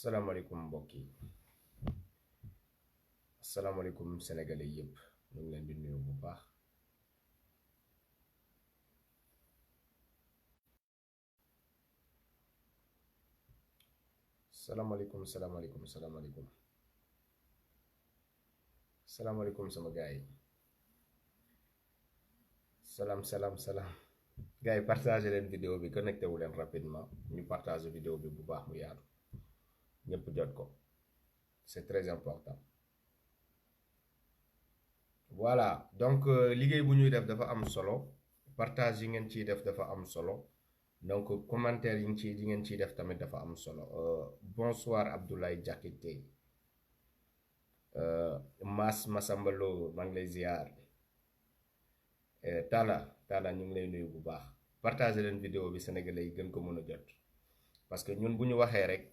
salaamaaleykum mbokk yi salaamaaleykum sénégalais yëpp ñu ngi leen di nuyu bu baax. salaamaaleykum salaamaaleykum sama gars yi. salaam gars yi partagé leen vidéo bi connecté wu leen rapidement ñu partagé vidéo bi bu baax mu yaatu ñëpp jot ko c'est très important. voilà donc liggéey bu ñuy def dafa am solo partage yi ngeen ciy def dafa am solo donc commentaire yi ngeen ciy def tamit dafa am solo. Bonsoir Abdoulaye Diakité, Massamba Lo maa ngi lay ziar. Talla ñu ngi lay nuyu bu baax partager leen vidéo bi sénégalais yi gën ko mën a jot parce que ñun bu ñu waxee rek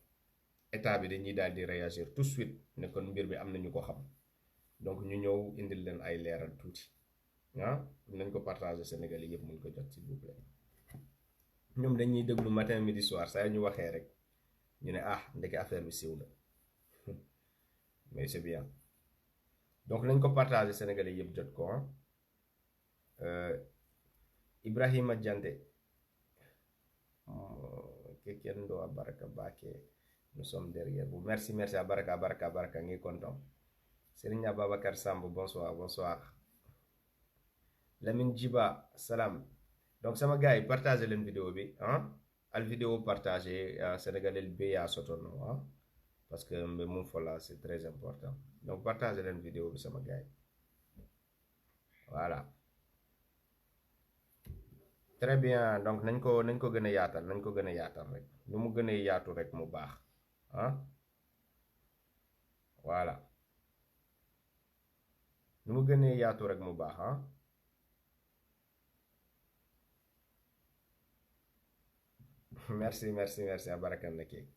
état bi dañuy daal di réagir tout de suite ne kon mbir bi am na ñu ko xam donc ñu ñëw indil leen ay leeral tuuti nañ ko partager sénégalais yëpp mën ko jot s'il vous plaît. ñoom dañuy déglu matin midi soir saa ñu waxee rek ñu ne ndeke affaire bi siiw na mais c'est bien donc nañ ko partager sénégalais yëpp jot ko Ibrahima Diante Kekendo Baraka Baké, nous sommes derrière vous. Merci à Baraka ngi content. Serigne Ababacar Samb bonsoir. Lamine Djiba salam. Donc sama gars yi partagez leen vidéo bi al vidéo partagé sénégalais be ya sotono parce que mbe mum fola c'est très important. Donc partagez leen vidéo bi sama gars yi. Voilà. Très bien donc nañ ko gën a yaatal rek nu mu gën a yaatu rek mu baax voilà nu mu gën a yaatu rek mu baax merci à Barakan Neke.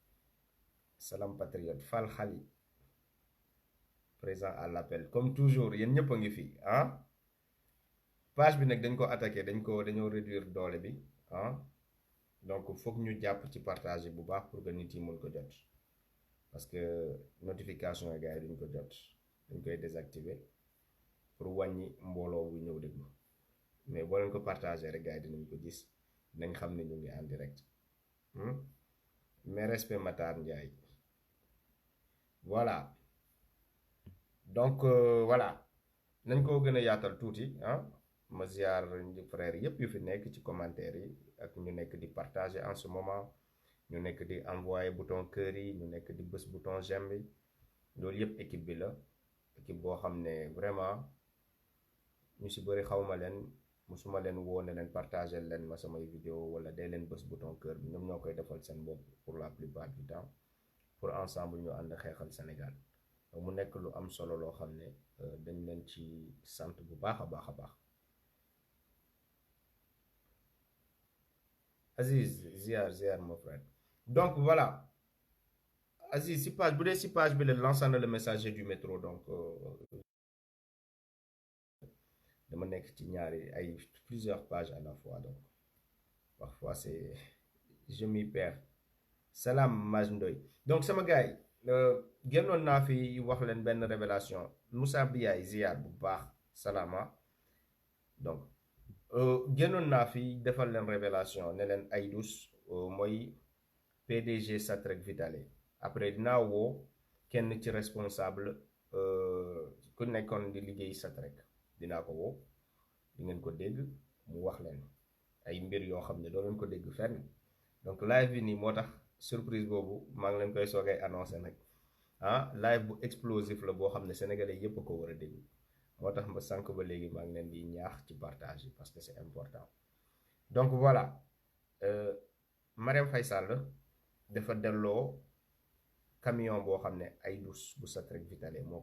Salam patriote Fall Khali présent à l'appel comme toujours yéen ñëpp a ngi fi page bi nag dañ ko attaqué dañoo réduire doole bi donc foog ñu jàpp ci partager bu baax pour que nit yi mën ko jot parce que notification yi gars yi duñ ko jot dañ koy désactiver pour wàññi mbooloo bu ñëw déglu mais boo leen ko partager rek gars yi dinañ ko gis dinañ xam ne ñu ngi en direct. Mais respect Matar Ndiaye voilà donc voilà nañ ko gën a yaatal tuuti ma ziar frère yëpp yu fi nekk ci commentaire yi ak ñu nekk di partager en ce moment ñu nekk di envoyer bouton cœur yi ñu nekk di bës bouton j'aime bi loolu yëpp équipe bi la équipe boo xam ne vraiment ñu si bëri xawma leen musuma leen woo ne leen partager leen ma samay vidéo wala day leen bës bouton cœur bi ñoom ñoo koy defal seen bopp pour la plupart du temps pour ensemble ñu ànd xeexal Sénégal mu nekk lu am solo loo xam ne dañ leen ci sant bu baax a baax. Aziz ziar mon frère donc voilà Aziz si page bu dee si page bi la lançant le messager du métro donc dama nekk ci ñaari ay plusieurs pages à la fois donc parfois c'est je m'y perds. Salam Maj Ndoy donc sama gars yi génnoon naa fi wax leen benn révélation Moussa Biaye ziar bu baax salama donc génnoon naa fi defal leen révélation ne leen Aïdous mooy PDG Satrec Vitale après dinaa woo kenn ci responsable ku nekkoon di liggéey Satrec dinaa ko woo di ngeen ko dégg mu wax leen ay mbir yoo xam ne doo leen ko dégg fenn donc live bi nii moo tax surprise boobu maa ngi leen koy soogay annoncé nag live bu explosif la boo xam ne sénégalais yépp a ko war a dégg moo tax ma sànq ba léegi maa ngi leen di ñaax ci partage parce que c'est important. Donc voilà Marième Faye Sall dafa delloo camion boo xam ne Aïdous bu Satrec Vitale moo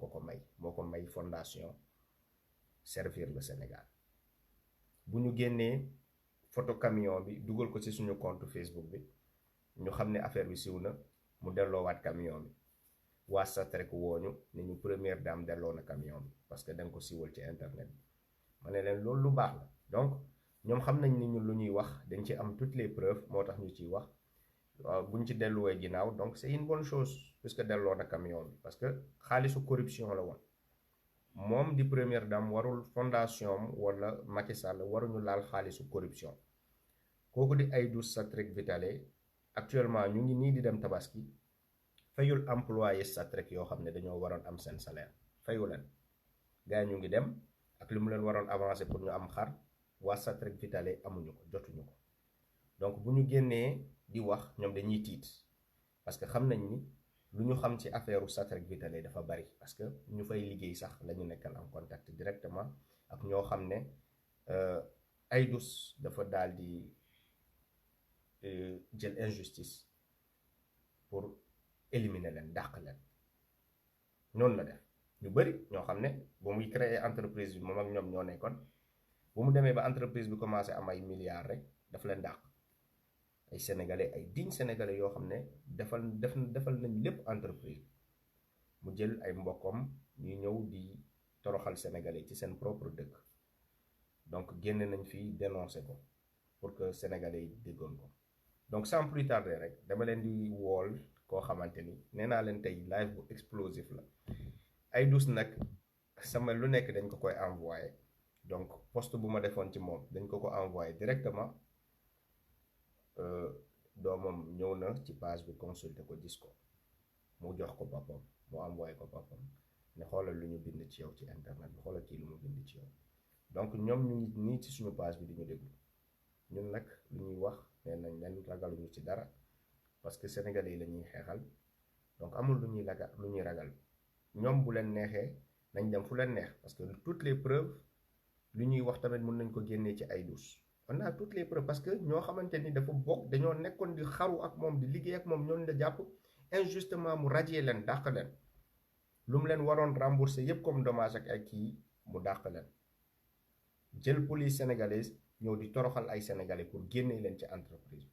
ko may fondation Servir le Sénégal bu ñu génnee photo camion bi dugal ko ci suñu compte Facebook bi ñu xam ne affaire bi siw na mu delloowaat camion bi waa Satrec wooñu ne ñu première dame delloo na camion bi parce que da nga ko siwal ci internet bi ma ne leen loolu lu baax la donc ñoom xam nañ ni ñun lu ñuy wax dañ ci am toutes les preuves moo tax ñu ciy wax buñ ci delluwee ginnaaw donc c'est une bonne chose puisque delloo na camion bi parce que xaalisu corruption la woon moom di première dame warul fondation wala Macky Sall waruñu laal xaalisu corruption kooku di Aïdou Satrek Vitale actuellement ñu ngi nii di dem tabaski fayul employé Satrek yoo xam ne dañoo waroon am seen salaire fayu leen gars yi ñu ngi dem ak li mu leen waroon avancer pour ñu am xar waa Satrek Vitale amuñu ko jotuñu ko donc bu ñu génnee di wax ñoom dañuy tiit parce que xam nañ ni lu ñu xam ci affaire Satrek Vitale dafa bari parce que ñu fay liggéey sax la ñu nekkal en contact directement ak ñoo xam ne Aïdous dafa daal di jël injustice pour éliminer leen dàq leen noonu la def ñu bëri ñoo xam ne ba muy créer entreprise bi moom ak ñoom ñoo nekkoon bu mu demee ba entreprise bi commencé am ay milliards rek daf leen dàq ay sénégalais ay dignes sénégalais yoo xam ne defal nañ lépp entreprise mu jël ay mbokkam ñuy ñëw di toroxal sénégalais ci seen propre dëkk donc génne nañ fi dénoncer ko pour que sénégalais yi déggoon ko donc sans plus tarder rek dama leen di wool koo xamante ni nee naa leen tey live bu explosif la Aïdous nag sama lu nekk dañ ko koy envoyé donc post bu ma defoon ci moom dañ ko envoyé directement doomam ñëw na ci page bi consulter ko gis ko mu jox ko papam mu envoyé ko papam ne xoolal lu ñu bind ci yow ci internet bi xoolal kii lu mu bind ci yow donc ñoom ñu ngi nii ci suñu page bi di ñu déglu ñun nag lu ñuy wax nee nañ leen ragaluñu ci dara parce que sénégalais yi la ñuy xeexal donc amul lu ñuy ragal ñoom bu leen neexee nañ dem fu leen neex parce que toutes les preuves lu ñuy wax tamit mën nañ ko génnee ci Aïdous on a toutes les preuves parce que ñoo xamante ni dafa bokk dañoo nekkoon di xaru ak moom di liggéey ak moom ñooñu la jàpp injustement mu radier leen dàq leen lu mu leen waroon rembourser yépp comme dommage ak ay kii mu dàq leen jël police sénégalaise ñëw di toroxal ay sénégalais pour génne leen ci entreprise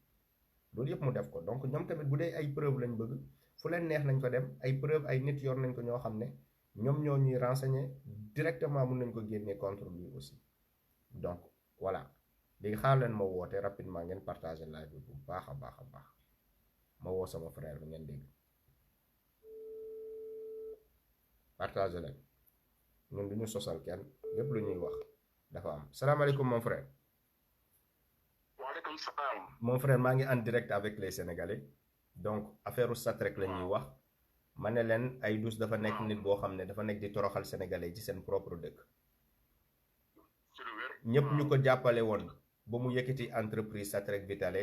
loolu yëpp mu def ko donc ñoom tamit bu dee ay preuve lañ bëgg fu leen neex nañ ko dem ay preuve ay nit yor nañ ko ñoo xam ne ñoom ñoo ñuy renseigner directement mun nañ ko génnee contre lui aussi donc voilà léegi xaar leen ma woote rapidement ngeen partager live bi bu baax a baax ma woo sama frère bi ngeen dégg partager leen ñun du ñu sosal kenn lépp lu ñuy wax dafa am salaamaaleykum mon frère. waaleykum salaam. mon frère maa ngi en direct avec les sénégalais donc affaire Satrek la ñuy wax ma ne leen Aïdous dafa nekk nit boo xam ne dafa nekk di toroxal sénégalais ci seen propre dëkk ñëpp ñu ko jàppale woon ba mu yëkkati entreprise Satrek Vitale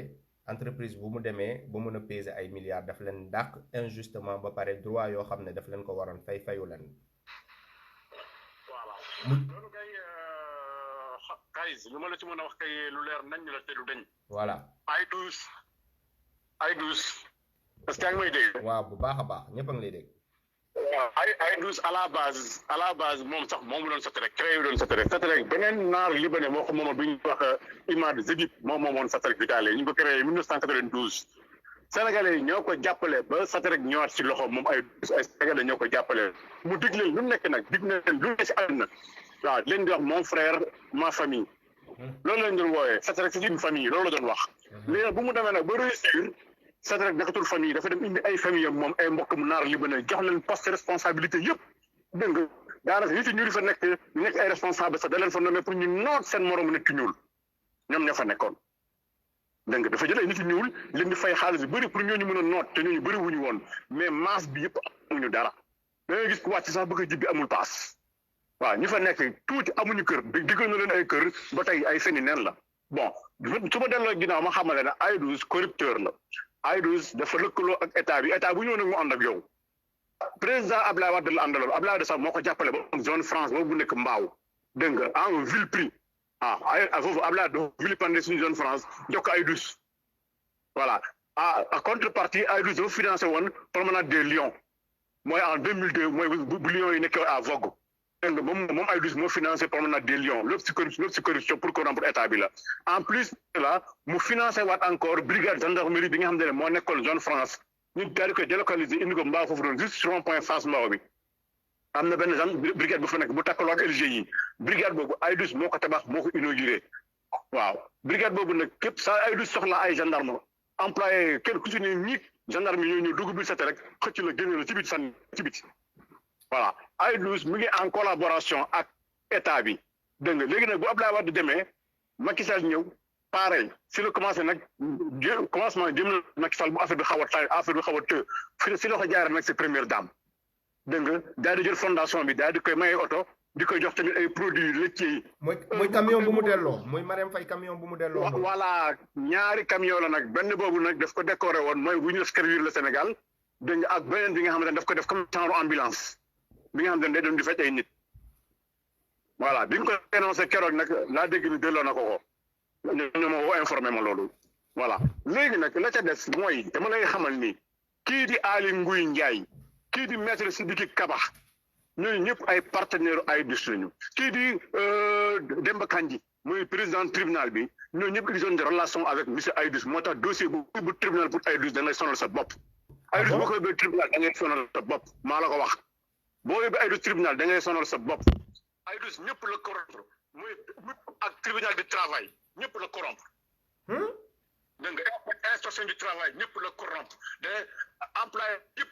entreprise bu mu demee ba mun a peser ay milliards daf leen dàq injustement ba pare droit yoo xam ne daf leen ko waroon fayu leen. loolu kay Kayz lu ma la ci mën a wax kay lu leer nañ la te du deñ. voilà Aïdous parce que yaa ngi may dégg. waaw bu baax a baax ñëpp a ngi lay dégg. waaw Aïdous à la base moom sax moomu doon Satrek créé doon Satrek beneen naar libanais moo ko moomoon bi ñuy wax Imad Zedib moom moomoon Satrek Vitale ñu ngi ko créé 1992. Sénégalais yi ñoo ko jàppale ba Satrek ñëwaat ci loxo moom ay Sénégalais ñoo ko jàppale mu dig leen lu nekk nag dig na leen lu nekk ci àdduna waaw leen di wax mon frère ma famille loolu lañ doon wooyee Satrek c'est une famille loolu la doon wax léegi bu mu demee nag ba réussir Satrek nakatul famille dafa dem indi ay famille am moom ay mbokk mu naar libanais jox leen poste responsabilité yëpp dégg nga daanaka nit ñi fa nekk ay responsable sax da leen fa nommé pour ñu noot seen moromu nit ki ñuul ñoom ña fa nekkoon dégg nga dafa jël ay nit yu ñuul leen di fay xaalis yu bëri pour ñooñu mën a noot te ñooñu bëri wuñu woon mais masse bi yëpp amuñu dara da ngay gis ku wàcc sax bëgg a jibbi amul paas waaw ñi fa nekk tuuti amuñu kër diggal na leen ay kër ba tey ay feni neen la bon su ma delloo ginnaaw ma xamale ne Aïdous corrupteur la Aïdous dafa lëkkaloo ak état bu ñëw nag mu ànd ak yow président Abdoulaye Wade la àndaloon Abdoulaye Wade sax moo ko jàppale ba zone France boobu bu nekk Mbaaw dégg nga en vil prix foofu Abdoulaye dafa vilipender suñu zone France jox ko Aïdous voilà à contrepartie Aïdous dafa financé woon promenade des Lions mooy en 2002 mooy bu Lions yi nekkee à vogue dégg nga moom Aïdous moo financé promenade des Lions lépp si corruption pour corrompre état bi la en plus de là mu financé waat encore brigade gendarmerie bi nga xam ne moo nekkoon zone France ñu daal di koy délocaliser indi ko Mbaaw foofu doon juste rond point face Mbaaw bi am na benn brigade bu fa nekk bu takkaloo ak LG yi brigade boobu Aïdous moo ko tabax moo ko inauguré waaw brigade boobu nag képp saa Aïdous soxla ay gendarme employé kenn ku ci ne nit gendarme yi ñoo ñëw dugg biir sete rek xëcc la génne la ci biti sànni ci biti voilà I12 mu ngi en collaboration ak état bi dégg nga léegi nag bu Abdoulaye Wade demee Macky Sall ñëw pareil si la commencé nag commencement jëm na Macky Sall bu affaire bi xaw a tay affaire bi xaw a të si la ko jaaree nag si première dame dégg nga daal di jël fondation bi daal di koy maye oto di koy jox tamit ay produits laitiers yi. mooy camion bu mu delloo mooy Marème Faye camion bu mu delloo. voilà ñaari camion la nag benn boobu nag daf ko décoré woon mooy bu ñu def servir le Sénégal dégg nga ak beneen bi nga xamante ne daf ko def comme genre ambulance bi nga xamante ne day doon di faj ay nit. voilà bi ñu ko annoncé keroog nag laa dégg ni delloo na ko ñoo ma woo informé ma loolu. voilà léegi nag la ca des mooy dama lay xamal ni kii di Aly Ngouille Ndiaye kii di maître Sidiki Kaba ñooñu ñëpp ay partenaires I12 lañu kii di Demba Kandji muy président tribunal bi ñooñu ñëpp ils ont des relations avec monsieur I12 moo tax dossier bu tribunal pour I12 da ngay sonal sa bopp. I12 boo ko yóbbee tribunal da ngay sonal sa bopp maa la ko wax boo yóbbee I12 tribunal da ngay sonal sa bopp. I12 ñëpp la corrompre muy ak tribunal du travail ñëpp la corrompre. dégg nga inspection du travail ñëpp la corrompre de employé yëpp.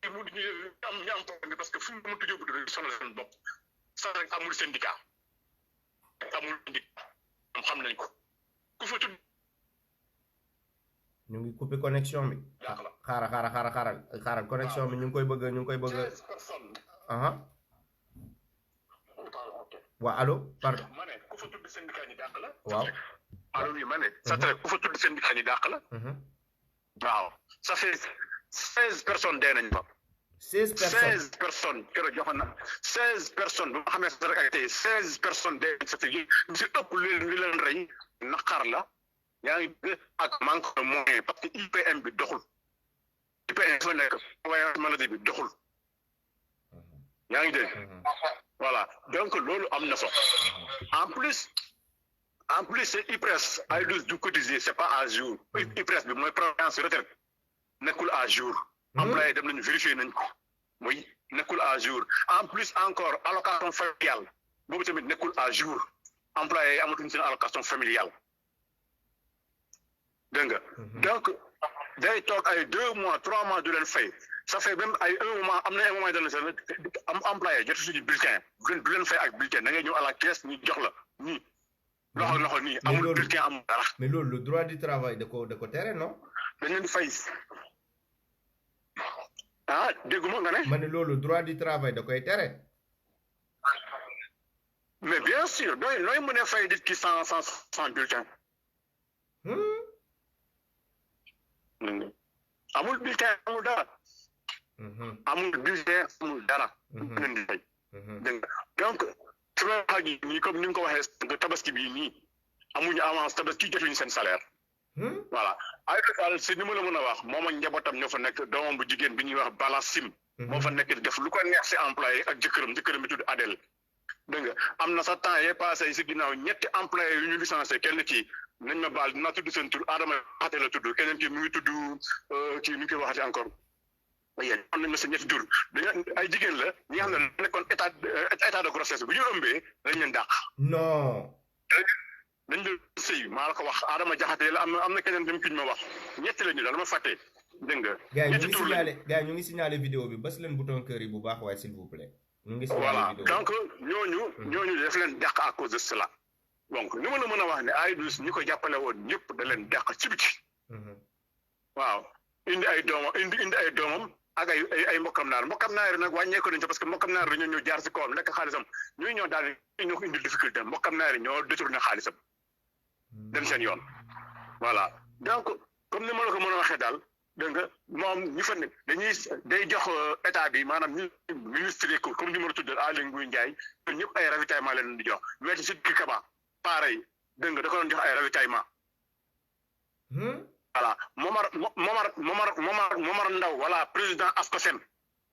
ñu am parce que fu mu mënti yóbbu dañuy sonal seen bopp sax rek amul syndicat amul syndicat ñoom xam nañ ko ku fa tudd. ñu ngi coupé connexion bi. xaaral connexion bi ñu ngi koy bëgg 16 personnes. waaw allo pardon. ma ne ku fa tudd syndicat ñi dàq la. waaw allo oui ma ne. sax rek ku fa tudd syndicat ñi dàq la. waaw ça fait 16 personnes dee nañ fa. 16 personnes keroog joxoon na 16 personnes bu ma xamee sax rek ay tey 16 personnes dee nañ sa fi ñu si ëpp li leen rey naqar la yaa ngi ak manque de moyen parce que IPM bi doxul IPM fa nekk voyage maladie bi doxul yaa ngi dégg voilà donc loolu am na fa en plus c'est IPRES I12 du cotiser c'est pas à jour IPRES bi mooy prévoyance retraite nekkul à jour. employé dem nañu vérifier nañ ko muy nekkul à jour en plus encore allocation familiale boobu tamit nekkul à jour employé yi amatuñ seen allocation familiale dégg nga donc day toog ay 2 mois 3 mois du leen fay ça fait même ay 1 mois am na un moment donné sax am employé jotu suñu bulletin du leen fay ak bulletin da ngay ñëw à la caisse ñu jox la nii loxo nii amul bulletin amul dara. mais loolu le droit du travail da ko tere non. dañ leen di fay. ah dégguma nga ne. ma ne loolu droit du travail da koy tere. mais bien sûr nooy mën a fay nit ki sans bulletin. amul bulletin amul dara. amul bulletin amul dara. donc su ma wax ak nii comme ni nga ko waxee tabaski bii nii amuñu avance tabaski jotuñu seen salaire. voilà I12 si ni ma la mën a wax moom ak njabootam ñoo fa nekk doomam bu jigéen bi ñuy wax Bala Sim. moo fa nekk di def lu ko neex si employé ak jëkkëram bi tudd Adèle. dégg nga am na sa temps yee passé si ginnaaw ñetti employé yu ñu licencié kenn kii nañ ma baal dinaa tudd seen tur Adama Xate la tudd keneen kii mu ngi tudd kii nu ñu koy waxati encore. yéen am nañ ma sa ñetti tur dañu ay jigéen la ñi nga xam ne nekkoon état de grossesse bu ñu ëmbee dañ leen dàq. non. dañ doon sëy maa la ko wax Adama Jaxate la am na keneen dem ki ñu ma wax ñetti la ñu daal dama fàtte dégg nga. ñetti tur la gars yi ñu ngi signalé vidéo bi bas leen bouton cœur yi bu baax waaye s'il vous plaît. ñu ngi signalé vidéo voilà donc ñooñu daf leen dàq à cause de cela donc ni ma la mën a wax ne I12 ñi ko jàppale woon ñëpp da leen dàq ci biti. waaw indi ay doomam ak ay mbokkam naar nag wàññeeku nañ ci parce que mbokkam naar dañoo ñëw jaar si kawam lekk xaalisam ñuy ñëw daal ñoo ko indi difficulté mbokkam naar ñoo détourné xaalisam dem seen yoon voilà donc comme ni ma la ko mën a waxee daal dégg nga moom ñu fa ne day jox état bi maanaam ñu ministre yi comme ni ma la tuddee Aly Ngouille Ndiaye ñun ñëpp ay ravitaillement leen di jox mais si Kaba pareil dégg nga da ko doon jox ay ravitaillement voilà Momar Ndaw voilà président Ascosen.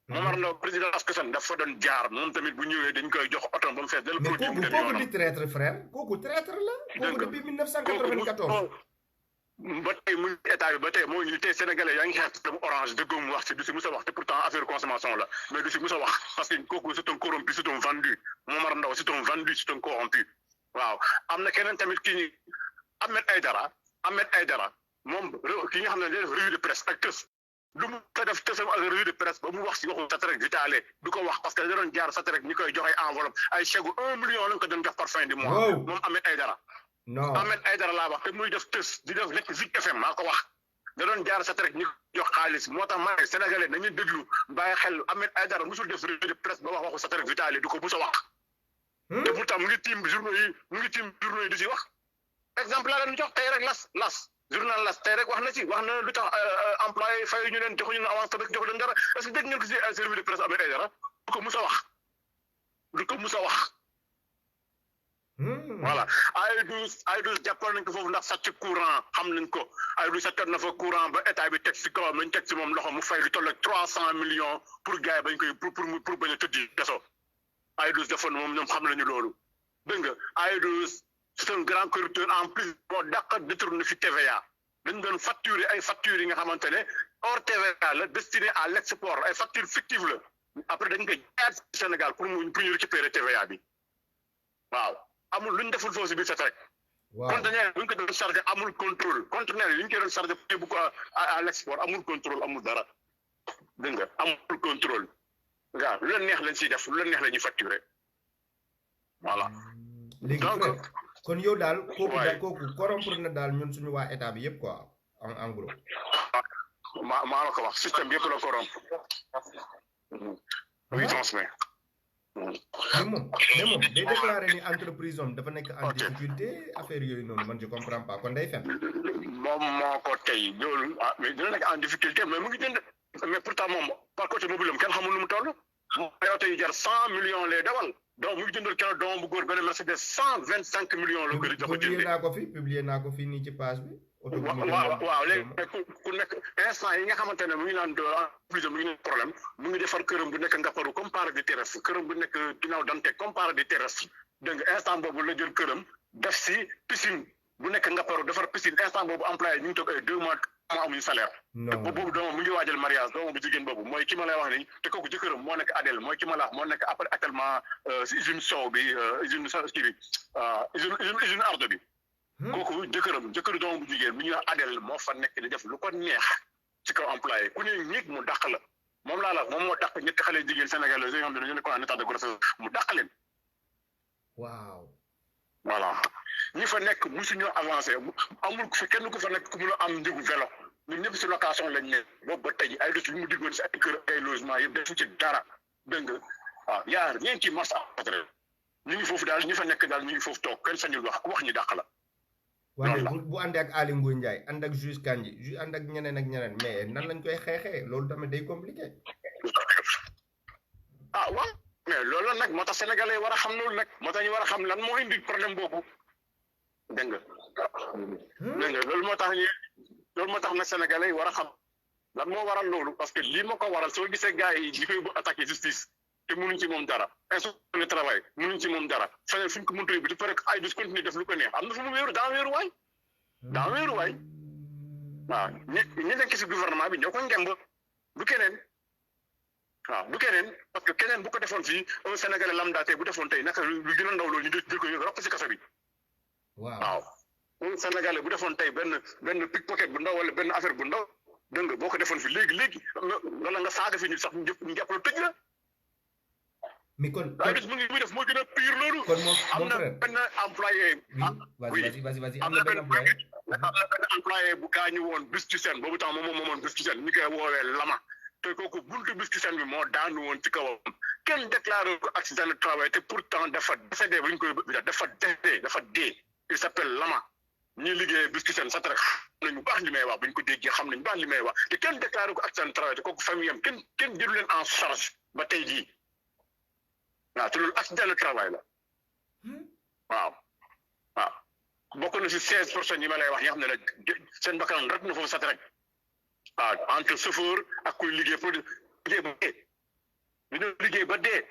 Momar Ndaw président Ascosen dafa doon jaar moom tamit bu ñëwee dañ koy jox oto ba mu fees. mais kooku di traître frère kooku traître la. kooku depuis 1994. ba tey mu état bi ba tey moo ñu tey sénégalais yaa ngi xeex dem orange dëggoo mu wax si du si mus a wax te pourtant affaire consommation la mais du si mus a wax parce que kooku c'est un corrompu c'est un vendu Momar Ndaw c'est un vendu c'est un corrompu waaw am na keneen tamit kii Ahmed Aïdara moom ki nga xam ne def revue de presse ak tës lu mu ko def tësam ak revue de presse ba mu wax si waxu Satrek Vitale du ko wax parce que da doon jaar Satrek ñi koy joxe enveloppe ay chèque 1 million lañ ko doon jox par fin du mois moom Ahmed Aïdara non Ahmed Aïdara laa wax te muy def tës di def nekk Zik FM maa ko wax da doon jaar Satrek ñi jox xaalis moo tax ma ne sénégalais nañu déglu bàyyi xel Ahmed Aïdara musul def revue de presse ba wax waxu Satrek Vitale du ko mus a wax te pourtant mu ngi tiim journaux yi di si wax exemple laa leen jox tey rek las journal las tey rek wax na ci wax na lu tax employé fay ñu leen joxuñu avance tamit jox leen dara est-ce que dégg ngeen ko si revue de presse Ahmed Aïdara du ko mus a wax voilà ay douze jàppal nañ ko foofu ndax sàcc courant xam nañ ko ay douze sàccoon na fa courant ba état bi teg si kawam lañ teg si moom loxo mu fay lu toll ak 300 millions pour gars yi bañ koy pour bañ a tëddi kaso ay douze defoon moom ñoom xam nañu loolu dégg nga ay douze c'est un grand corrupteur en plus moo dàq détourné fi TVA dañ doon facturer ay factures yi nga xamante ne hors TVA la destiné à l'export ay factures fictives la après dañ koy jaayaat Sénégal pour ñu récupérer TVA bi waaw amul luñ deful foofu si biir Satrek conteneur bu ñu ko doon chargé amul contrôle conteneur yi ñu koy doon chargé pour yóbbu ko à l'export amul contrôle amul dara dégg nga amul contrôle waaw lu leen neex lañ siy def lu leen neex la ñuy facturé voilà léegi kon yow daal kooku corrompre na daal ñun suñu waa état bi yëpp quoi en gros maa la ko wax système bi yëpp la corrompre oui transmet mais moom day déclaré ni entreprise am dafa nekk en difficulté affaire yooyu noonu man je comprends pas kon day fen moom moo ko tey loolu mais dina nekk en difficulté mais mu ngi jënd mais pourtant moom par côté mobile am kenn xamul nu mu toll ay oto yu jar 100 millions lay dawal donc mu ngi jëndal kenn doom bu góor benn Mercedes 125 millions la ko di jox jëndee publier naa ko fii nii ci page bi waaw léegi ku nekk instant yi nga xamante ne mu ngi naan plus mu ngi ne problème mu ngi defar këram bu nekk Ngaparou comme paradis terrestre këram bu nekk ginnaaw Dantec comme paradis terrestre dégg nga instant boobu la jël këram def si piscine bu nekk Ngaparou defar piscine instant boobu employé ñu ngi toog ay 2 mois amuñu salaire te boobu doomam mu ngi waajal mariage doomam bu jigéen boobu mooy ki ma lay wax ni te kooku jëkkëram moo nekk Adèle mooy ki ma la wax moo nekk après actuellement si usine sow bi usine kii bi usine ardo bi kooku jëkkëru doomam bu jigéen bi ñuy wax Adèle moo fa nekk di def lu ko neex ci kaw employé ku ne ñiig mu dàq la moom laa la moom moo dàq ñetti xale jigéen sénégalais yoo xam ne dañu nekkoon en état de grossesse mu dàq leen waaw voilà ñi fa nekk musuñoo avancé amul fi kenn ku fa nekk ku mun a am njëgu vélo ñun ñëpp si location lañ ne boobu ba tey ay dëkk yu mu diggoon si ay kër ay logement yëpp defu ci dara dégg nga waaw yaa rien qui marche après ñu ngi foofu daal ñi fa nekk daal ñu ngi foofu toog kenn sañul wax ñu dàq la waaye bu àndee ak Aly Ngouille Ndiaye ànd ak juge Kandji ànd ak ñeneen mais nan lañ koy xeexee loolu tamit day compliqué waaw mais loolu nag moo tax sénégalais war a xam loolu nag moo tax ñu war a xam lan moo indi problème boobu dégg nga loolu moo tax nag sénégalais yi war a xam lan moo waral loolu parce que lii moo ko waral soo gisee gars yi di koy attaqué justice te mënuñ ci moom dara inspection du travail mënuñ ci moom dara feneen fu ñu ko mënta yóbbu di pare ay bis continuer def lu ko neex am na fu mu wéeru daa wéeruwaay waaw ñi nekk si gouvernement bi ñoo ko ngemb du keneen waaw du keneen parce que keneen bu ko defoon fii un sénégalais lambda tey bu defoon tey naka lu gën a ndaw loolu ñu jël ko yóbbu rop si kaso bi waaw un sénégalais bu defoon tey benn pickpocket bu ndaw wala benn affaire bu ndaw dégg nga boo ko defoon fii léegi wala nga saaga fi ñu sax ñu jàpp la tëj la mais kon bis mu ngi muy def moo gën a pire loolu am na benn employé vas-y am na benn employé bu gaañu woon bis ci seen boobu temps moom moomoon bis ci seen ñu koy woowee lama te kooku buntu bis ci seen bi moo daanu woon ci kawam kenn déclaré ko accident de travail te pourtant dafa décédé bu ñu koy dafa dee il s'appelle lama ñi liggéey bis ci seen sax rek xam nañu baax li may wax bu ñu ko déggee xam nañu baax li may wax te kenn déclaré ko accident de travail te kooku famille am kenn jëlu leen en charge ba tey jii waaw te loolu accident de travail la waaw bokk na si 16 personnes yi ma lay wax yi nga xam ne nag seen bakkan rek na foofu sat rek waaw entre chauffeur ak kuy liggéey pour liggéey ba dee ñu liggéey ba dee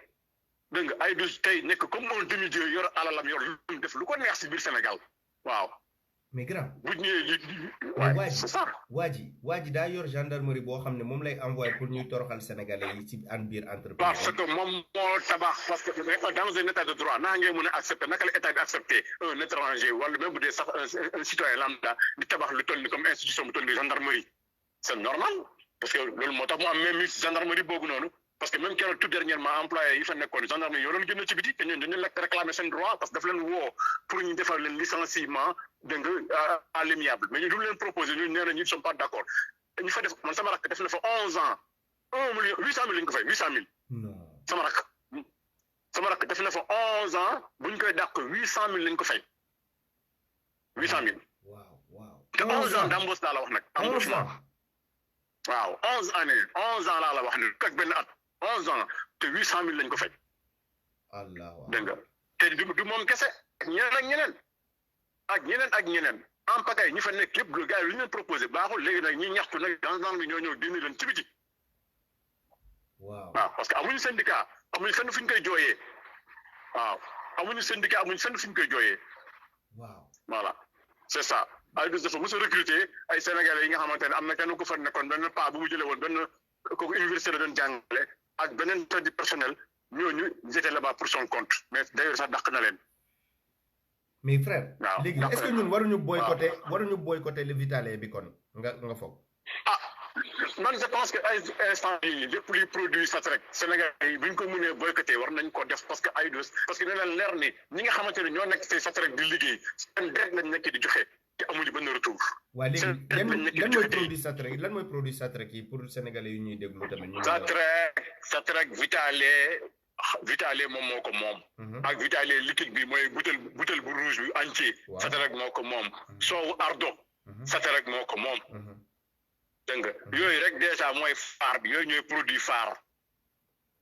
dégg nga ay dus tey nekk comme un demi-dieu yor alalam yor lu def lu ko neex si biir Sénégal waaw mais grand bu ñëwee mais ouais c'est ça. waa ji daa yor gendarmerie boo xam ne moom lay envoyé pour ñuy toroxal sénégalais yi ci an biir entreprise. parce que moom moo tabax parce que dans un état de droit naa ngeen mën a accepter naka la état bi accepté un étranger wala même bu dee sax un citoyen lambda di tabax lu toll ni comme institution bu toll ni gendarmerie c'est normal parce que loolu moo tax mu am même gendarmerie boobu noonu parce que même keroog tout dernièrement employé yi fa nekkoon gendarmerie yoo doon génn ci biti te ñun dañu lekk réclamer seen droit parce que daf leen woo pour ñu defal leen licenciement dégg nga à l'amiable mais ñu du leen proposé ñun nee na ñu ne sont pas d'accord ñu fa def man sama rakk def na fa 11 ans 1 million 800 000 lañ ko fay 800 000. non sama rakk def na fa 11 ans buñ koy dàq 800 000 lañ ko fay 800 000. waaw te 11 ans d'embauche laa la wax nag. 11 ans waaw 11 années 11 ans laa la wax ne ak benn at 11 ans te 800 000 lañ ko fay. allah dégg nga te du moom kese ak ñeneen en pagaille ñi fa nekk yëpp gars yi lu ñu leen proposé baaxul léegi nag ñi ñaxtu nag dans bi ñoo ñëw génne leen ci biti. waaw parce que amuñu syndicat amuñu fenn fu ñu koy jooyee waaw amuñu syndicat amuñu fenn fu ñu koy jooyee. waaw voilà c'est ça. Aïdous dafa mos a recruter ay sénégalais yi nga xamante ne am na kenn ku fa nekkoon benn paa bu mu jëlee woon benn kooku université la doon jàngale ak beneen du personnel ñooñu ils étaient là-bas pour son compte mais d'ailleurs sax dàq na leen. mais frère. waaw léegi est-ce que ñun waruñu boycotter le Vitale bi kon nga foog. man je pense que ay instant yi lépp luy produit Satrec Sénégal yi bu ñu ko mënee boycotter war nañ ko def parce que Aïdous parce que nee na leer ni ñi nga xamante ne ñoo nekk ci Satrec di liggéey seen deret lañ nekk di joxe te amuñu benn retour. waa léegi lan mooy produit Satrec yi pour sénégalais yu ñuy déglu tamit. Satrec Vitale moom moo ko moom. ak Vitale liquide bi mooy butel bu rouge bi entier. Satrec moo ko moom. soowu ardo. Satrec moo ko moom. dégg nga yooyu rek déjà mooy phare bi yooyu ñooy produit phare.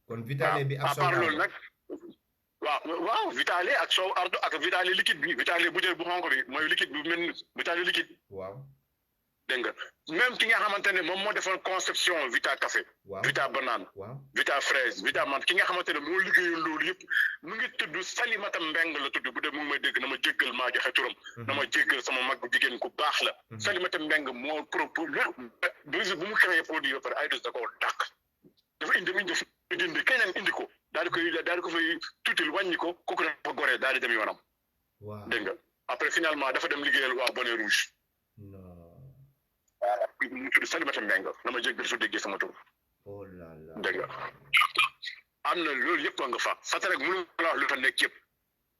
kon Vitale bi ak à part loolu nag waaw Vitale ak soow ardo ak Vitale liquide bi Vitale butéel bu xonk bi mooy liquide bi mel ni Vitale liquide. waaw dégg nga même ki nga xamante ne moom moo defoon conception Vita café. waaw Vita banane. waaw Vita fraise Vita menthe ki nga xamante ne moo liggéeyoon loolu yëpp mu ngi tudd Salimata Mbeng la tudd bu dee mu ngi may dégg na ma jéggal maa joxe turam. na ma jéggal sama mag jigéen ku baax la. Salimata Mbeng moo proposé bu mu créé produit ba pare Aïdous da koo dàq. dafa indi keneen indi ko daal di ko fay tuutil wàññi ko kooku dafa goree daal di dem yoonam. waaw dégg nga après finalement dafa dem liggéeyal waa bonnet rouge. mu tudd Salimata Mbeng na ma jéggal su déggee sama tur. oh là là dégg nga am na loolu yëpp nga fa Satrec mënu ma la wax lu fa nekk yëpp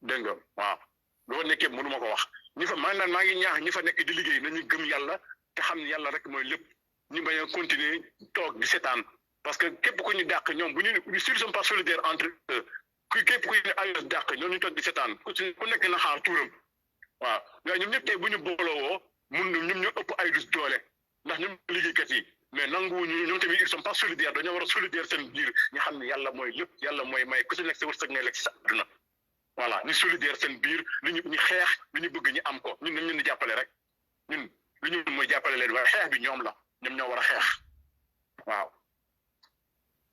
dégg nga waaw lu fa nekk yëpp mënu ma ko wax ñi fa maa ngi ñaax ñi fa nekk di liggéey nañu gëm yàlla te xam ne yàlla rek mooy lépp ñu bañ a continuer toog di seetaan parce que képp ku ñu dàq ñoom bu ñu s'ils sont pas solidaires entre eux képp ku ñu Aïdous dàq ñoom ñu toog di seetaan ku nekk na xaar tuuram waaw waaye ñoom ñëpp tey bu ñu booloo mun na ñoom ñoo ëpp Aïdous doole ndax ñoom liggéeykat yi mais nanguwuñu ñoom tamit ils sont pas solidaires dañoo war a solidaire seen biir ñu xam ne yàlla mooy lépp yàlla mooy may ku si nekk sa wërsëg ngay lekk si sa àdduna voilà ñu solidaire seen biir ñu xeex lu ñu bëgg ñu am ko ñun nañ leen di jàppale rek ñun lu ñu mooy jàppale leen waaye xeex bi ñoom la ñoom ñoo war a xeex waaw.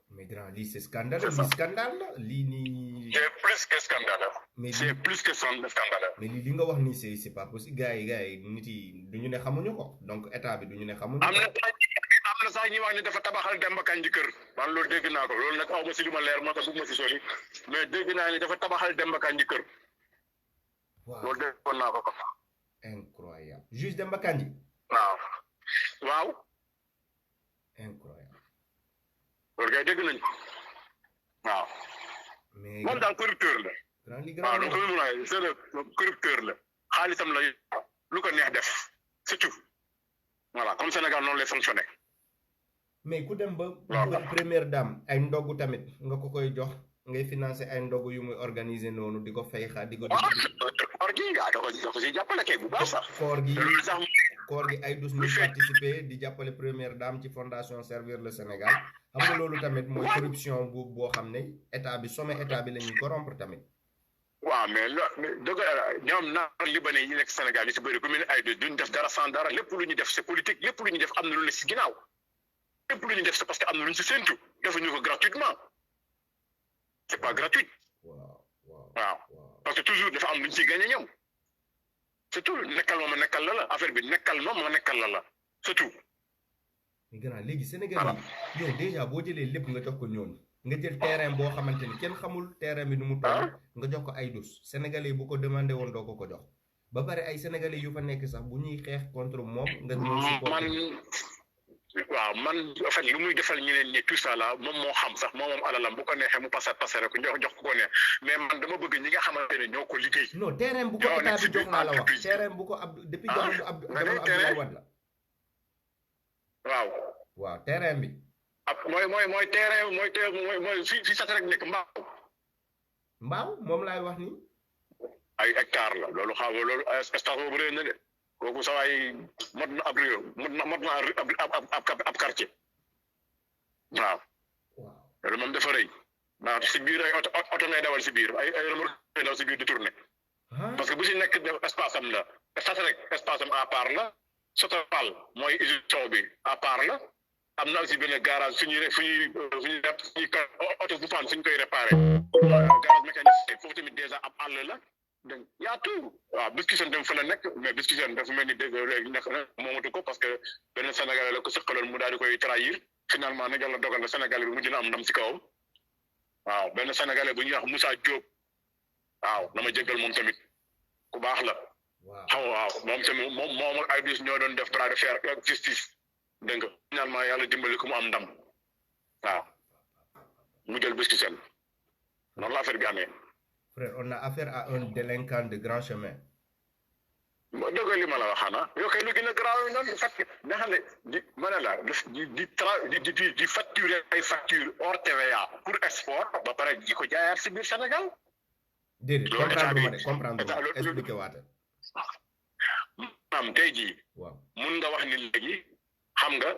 mais grand lii c'est scandaleux lii scandale la lii nii. c'est plus que scandaleux. mais c'est plus que scandaleux. mais li nga wax nii c'est pas possible gars yi nit yi duñu ne xamuñu ko donc état bi duñu ne xamuñu ko. am na sax ñi wax ni dafa tabaxal Demba Kandji kër man loolu dégg naa ko loolu nag aw ma si lu ma leer moo tax bu ma si sori mais dégg naa ni dafa tabaxal Demba Kandji kër. waaw loolu déggoon naa ko. incroyable juge Demba Kandji. waaw. incroyable. loolu kay dégg nañ ko waaw. mais moom daal corrupteur la. waaw donc c'est le corrupteur la xaalisam la lu ko neex def c'est tout. voilà comme Sénégal noonu lay fonctionné. mais ku dem ba première dame ay ndogu tamit nga ko koy jox ngay financer ay ndogu yu muy organiser noonu di ko fay xaar di ko. koor gi da ko si jàppale kay bu baax sax. koor gi Aïdous muy participer di jàppale première dame ci fondation Servir le Sénégal xam nga loolu tamit mooy corruption boo xam ne état bi sommet état bi la ñuy corrompre tamit. waaw mais dëgg ñoom naar libanais yi nekk Sénégal yi si bëri ku mel ne Aïdous duñ def dara sans dara lépp lu ñu def c'est politique lépp lu ñu def am na lu ne si ginnaaw lépp lu ñu def c'est parce que am na lu ñu si séntu defuñu ko gratuitement c'est pas gratuit. waaw parce que toujours dafa am lu ñu siy gagné ñoom c'est tout nekkal ma nekkal la affaire bi nekkal ma nekkal la c'est tout. mais gannaaw léegi Sénégal yi yow déjà boo jëlee lépp nga jox ko ñooñu nga jël terrain boo xamante ni kenn xamul terrain bi nu mu toll nga jox ko ay dus sénégalais bu ko demandé woon doo ko jox ba pare ay sénégalais yu fa nekk sax bu ñuy xeex contre moom nga ñëw supporté waaw man en fait lu muy defal ñeneen ñi tout ça là moom moo xam sax moom alalam bu ko neexee mu passé rek jox ko neex mais man dama bëgg ñi nga xamante ne ñoo ko liggéey. non terrain bu ko état bi jox naa la wax terrain bu ko depuis jamono Abdoulaye Wade la. waaw terrain bi. mooy terrain mooy fi sat rek nekk mbaaw moom laay wax ni ay hectare la loolu xaw ma loolu espace boobu réer na de kooku sa waay mot na ab réew mot na ab quartier waaw loolu moom dafa rëy ndax si biir ay oto ngay dawal si biir ay remorque ngay daw si biir di tourner parce que bu si nekk espace am la sat rek espace am à part la Sotal mooy usine sow bi à part la am na aussi benn garage suñuy oto bu fan suñ koy réparé garage mécanique foofu tamit déjà ab àll la donc y a tout waaw Biscusen dem fa la nekk mais Biscusen dafa mel ni léegi nekk na moomatu ko parce que benn Sénégalais la ko sëqaloon mu daal di koy trahir finalement nag yàlla dogal na Sénégalais bi mujj na am ndam si kawam waaw benn Sénégalais bu ñuy wax Moussa Diop waaw na ma jéggal moom tamit ku baax la waaw moom tamit moom ak ay bis ñoo doon def bras de fer ak justice dégg nga finalement yàlla dimbali ko mu am ndam waaw mu jël Biscusen noonu la affaire bi amee. frère on a affaire à un délinquant de grand chemin. dëgg li ma la wax xanaa yow kay lu gën a garaaw yi noonu fat nga xam ne di ma ne la di facturer ay facture hors TVA pour export ba pare di ko jaayaat si biir Sénégal. déedéet comprendre expliqué waate am tey jii waaw mun nga wax ni léegi xam nga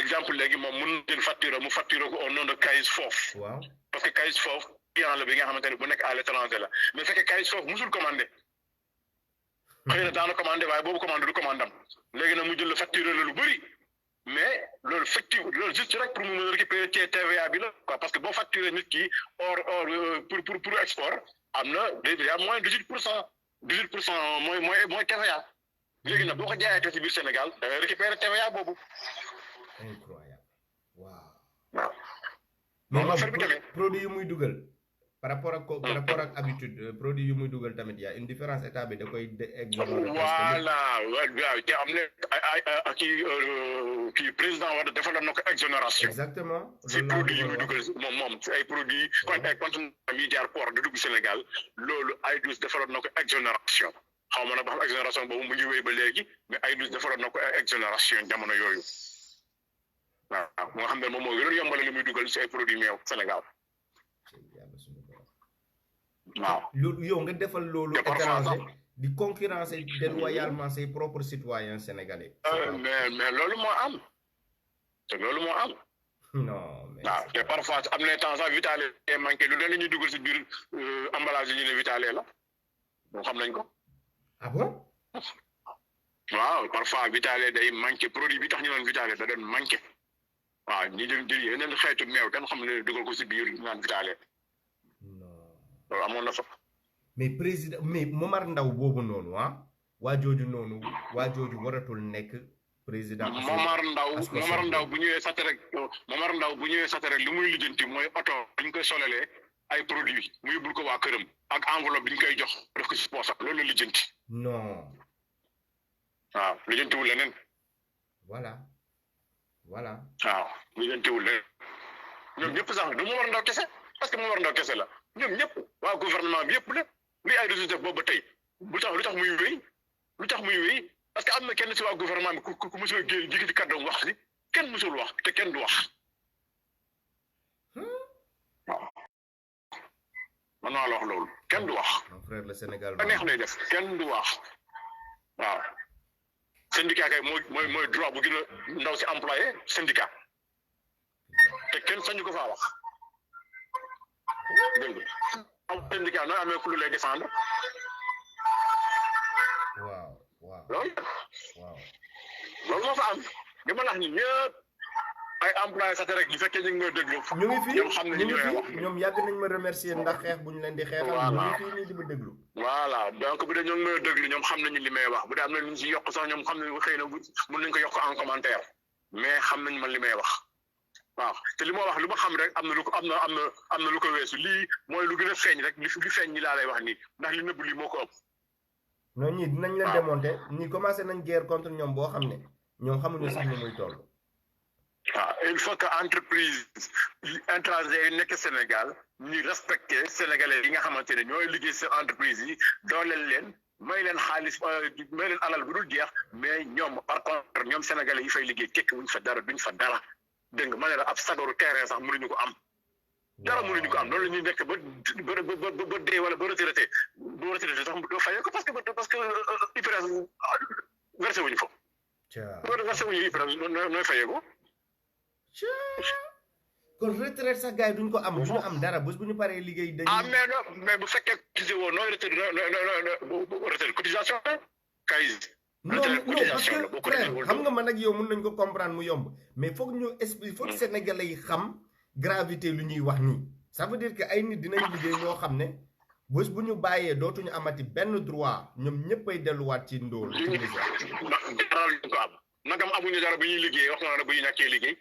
exemple léegi moom mun jël facture mu facture ko au nom de Kayz Fof waaw parce que Kayz Fof client la bi nga xamante ne bu nekk à l'étranger la mais fekkee Kayz Fof musul commandé xëy na daana commandé waaye boobu commandé du commandam léegi nag mu jël facture la lu bëri mais loolu loolu juste rek pour mu mën a récupérer ci TVA bi la quoi parce que boo facturé nit ki hors pour export am na déjà moins 18% mooy TVA léegi nag boo ko jaayatee ci biir Sénégal da ngay récupérer TVA boobu. incroyable waaw. waaw. mais moom produit yu muy dugal par rapport ak habitude produit yu muy dugal tamit y a une différence état bi da koy exonérer. voilà waaw te am na kii président Wade defaloon na ko exonération. exactement si produit yu muy dugal moom si ay produits. ay conteneurs yi jaar port di dugg Sénégal loolu ay douze defaloon na ko exonération. xaw ma nag ba xam exonération boobu mu ngi wéy ba léegi mais ay douze defaloon na ko exonération jamono yooyu waaw nga xam ne moom moo gënoon yombale li muy dugal si ay produits meew Sénégal waaw. loolu yow nga defal loolu étranger di concurrencer déloyalement ses propres citoyens sénégalais. mais loolu moo am te loolu moo am. non mais waaw te parfois am na temps sax vitale yi manqué lu leen la ñuy dugal si biir emballage yi ñu ne vitale la moom xam nañ ko. ah bon. waaw parfois vitale day manqué produit bi tax ñu naan vitale da doon manqué waaw ñu jël yeneen xeetu meew kenn xam ne dugal ko si biir ñu naan vitale. non loolu amoon na fa. mais président mais Momar Ndao boobu noonu waa jooju waratul nekk président. Momar Ndao bu ñëwee sate rek lu muy lijjanti mooy oto dañ koy solalee ay produits mu yóbbul ko waa këram ak enveloppe bi ñu koy jox def ko si poosam loolu la lijjanti. non. waaw lijjantiwul leneen. voilà. waaw lijjantiwul leneen ñoom ñëpp sax du Momar Ndao kese parce que Momar Ndao kese la ñoom ñëpp waa gouvernement bi yëpp la li ay résultats boobu ba tey lu tax muy wéy parce que am na kenn si waa gouvernement bi ku mosul génn jigi ci kàddoom wax si kenn mosul wax te kenn du wax waaw man maa la wax loolu kenn du wax. mon frère le Sénégal ba neex lay def kenn du wax waaw syndicat kay mooy droit bu gën a ndaw si employé syndicat te kenn sañu ko faa wax dégg nga am syndicat nooy amee ku lu lay défendre. waaw loolu moo fa am li ma la wax ni ñëpp ay employé sax rek bu fekkee ñu ngi may déglu. ñu ngi fi ñoom xam nañu ñu li ngi may wax. fi ñoom yàgg nañ ma remercier ndax xeex bu ñu leen di xeexal. Voilà. ñu ngi fii nii di ma déglu. voilà donc bu dee ñoo ngi may déglu ñoom xam nañu li may wax bu dee am na lu ñu si yokk sax ñoom xam nañu xëy na mën nañu ko yokk en commentaire mais xam nañu man li may wax waaw te li ma wax lu ma xam rek am na lu ko am na lu ko weesu lii mooy lu gën a feeñ rek li feeñ ñi laa lay wax nii ndax li nëbb lii moo ko ëpp. non ñii dinañ leen démonter ñii commencé nañ guerre contre ñoom boo xam ne ñoom xamuñu sax ni muy toll. waaw il faut que entreprise étranger yi nekk Sénégal ñi respecté sénégalais yi nga xamante ne ñooy liggéey seen entreprise yi dooleel leen may leen xaalis may leen alal bu dul jeex mais ñoom par contre ñoom sénégalais yi fay liggéey tekki wuñ fa dara duñ fa dara dégg nga ma ne la ab sagaru terrain sax mënuñu ko am. dara mënuñu ko am loolu la ñuy nekk ba dee wala ba retraité boo retraité sax doo fayee ko parce que IPRES versé wuñu fa. versé wuñu IPRES nooy fayee ko. kon retraite sax gars yi duñ ko am duñu am dara bés bu ñu paree liggéey dañuy. mais bu fekkee cotisé woo nooy retraite retraite cotisation kay. non parce que xam nga man ak yow mën nañ ko comprendre mu yomb mais foog ñu expliquer foog sénégalais yi xam gravité lu ñuy wax nii ça veut dire que ay nit dinañ liggéey ñoo xam ne bés bu ñu bàyyee dootuñu amati benn droit ñoom ñëppay delluwaat ci ndóol. dara luñ ko am nagam amuñu dara bu ñuy liggéey wax nga ne bu ñu ñàkkee liggéey.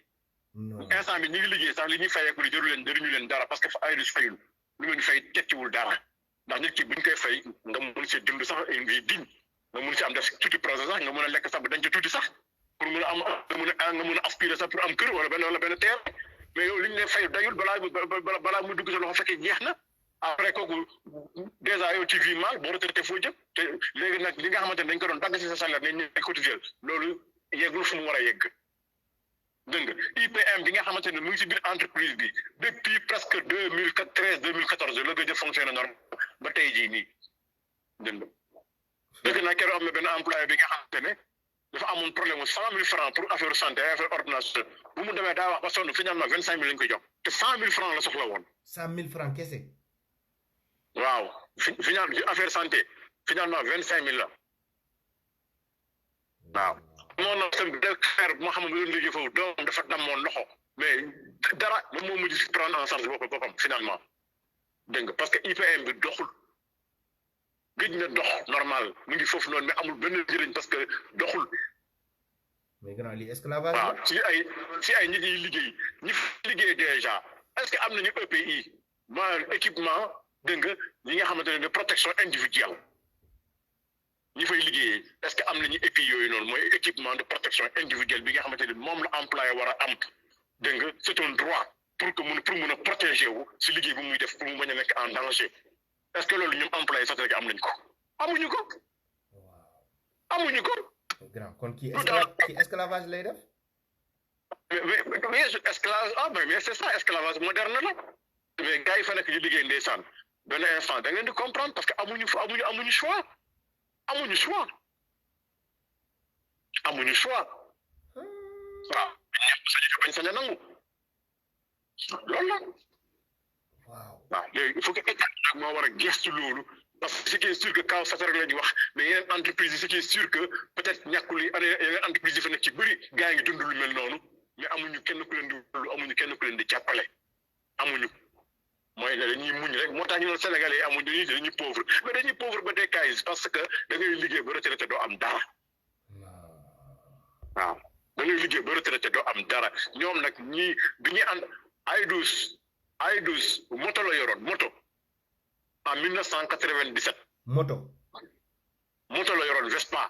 instant bi ñu ngi liggéey sax li ñuy fayeeku li jëruñu leen dara parce que ay du fayul lu leen fay tekkiwul dara ndax nit ki buñ koy fay nga mën si dund sax une vie digne nga mën si am def tuuti projet sax nga mën a lekk sax ba dañ ci tuuti sax pour mën a am nga mën a aspirer sax pour am kër wala benn terre mais yow li ñu leen fay dayul balaa muy dugg sa loxo fekkee jeex na après kooku dèjà yow ci vie mal boo retraité foo jëm te léegi nag li nga xamante ne dañ ko doon dagg si sa salaire ne ñu cotiser loolu yeggul fu mu war a yegg dégg nga IPM bi nga xamante ne mu ngi si biir entreprise bi depuis presque 2013 2014 la gëj a fonctionné normal ba tey jii nii dégg nga dégg naa keroog am na benn employé bi nga xamante ne dafa amoon problème mu 100 000 francs pour affaire santé affaire ordonnance bu mu demee daa wax ba sonn finalement 25 000 lañ koy jox te 100 000 francs la soxla woon. 100 000 francs kese. waaw final affaire santé finalement 25 000 la waaw. moom nag seen frère moo xam ne doon liggéey foofu doom dafa dammoon loxo mais dara moom moo mujj si prendre en charge boppam finalement dégg nga parce que IPM bi doxul gëj na dox normal mu ngi foofu noonu mais amul benn njëriñ parce que doxul. mais gannaaw lii esclavage. waaw si ay nit yi liggéey ñi fi liggéey déjà est-ce que am nañu EPI maanaam équipement dégg nga ñi nga xamante ne de protection individuelle. ñi fay liggéeyee est-ce que am nañu EPI yooyu noonu mooy équipement de protection individuelle bi nga xamante ne moom la employé war a am dégg nga c'est un droit pour mun a protéger wu si liggéey bu muy def pour mu bañ a nekk en danger est-ce que loolu ñoom employé sax rek am nañ ko amuñu ko. amuñu ko. grand kon kii esclavage lay def. mais esclavage mais c'est ça esclavage moderne la mais gars yi fa nekk di liggéey ndeysaan benn instant da ngeen di comprendre parce que amuñu choix. amuñu choix waaw ñëpp sañu bañ sañ a nangu loolu la waaw léegi il faut que état nag moo war a gestu loolu parce que ce qui est sûr que kaw sata rek la ñu wax mais yeneen entreprise yi ce qui est sûr que peut-être ñàkkul yi yeneen entreprise yi fa nekk ci bëri gars yi ngi dund lu mel noonu mais amuñu kenn ku leen di wóolu amuñu kenn ku leen di jàppale amuñu mooy ne dañuy muñ rek moo tax ñu ne Sénégalais yi amuñ dañuy pauvre mais dañuy pauvre ba des cas parce que da ngay liggéey ba retraité doo am dara waaw da ngay liggéey ba retraité doo am dara ñoom nag ñii bi ñuy ànd I12 moto la yoroon moto en 1997. moto la yoroon Vespa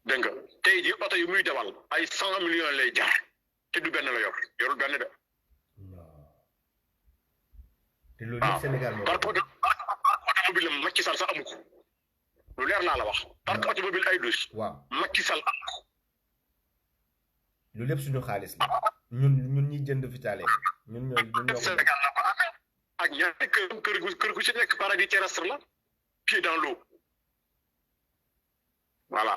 dégg nga tey jii oto yu muy dawal ay 100 millions lay jaar te du benn la yorul benn de. te loolu yëpp Sénégal moo parc automobile Macky Sall sax amu ko lu leer laa la wax. parc automobile ay douze. waaw Macky Sall amu ko. loolu lépp suñu xaalis la. ñun ñi jënd vitale ñun ñoo Sénégal la ko amee ak ñaari kër gu ci nekk paradis terrestre la pied dans l'eau voilà.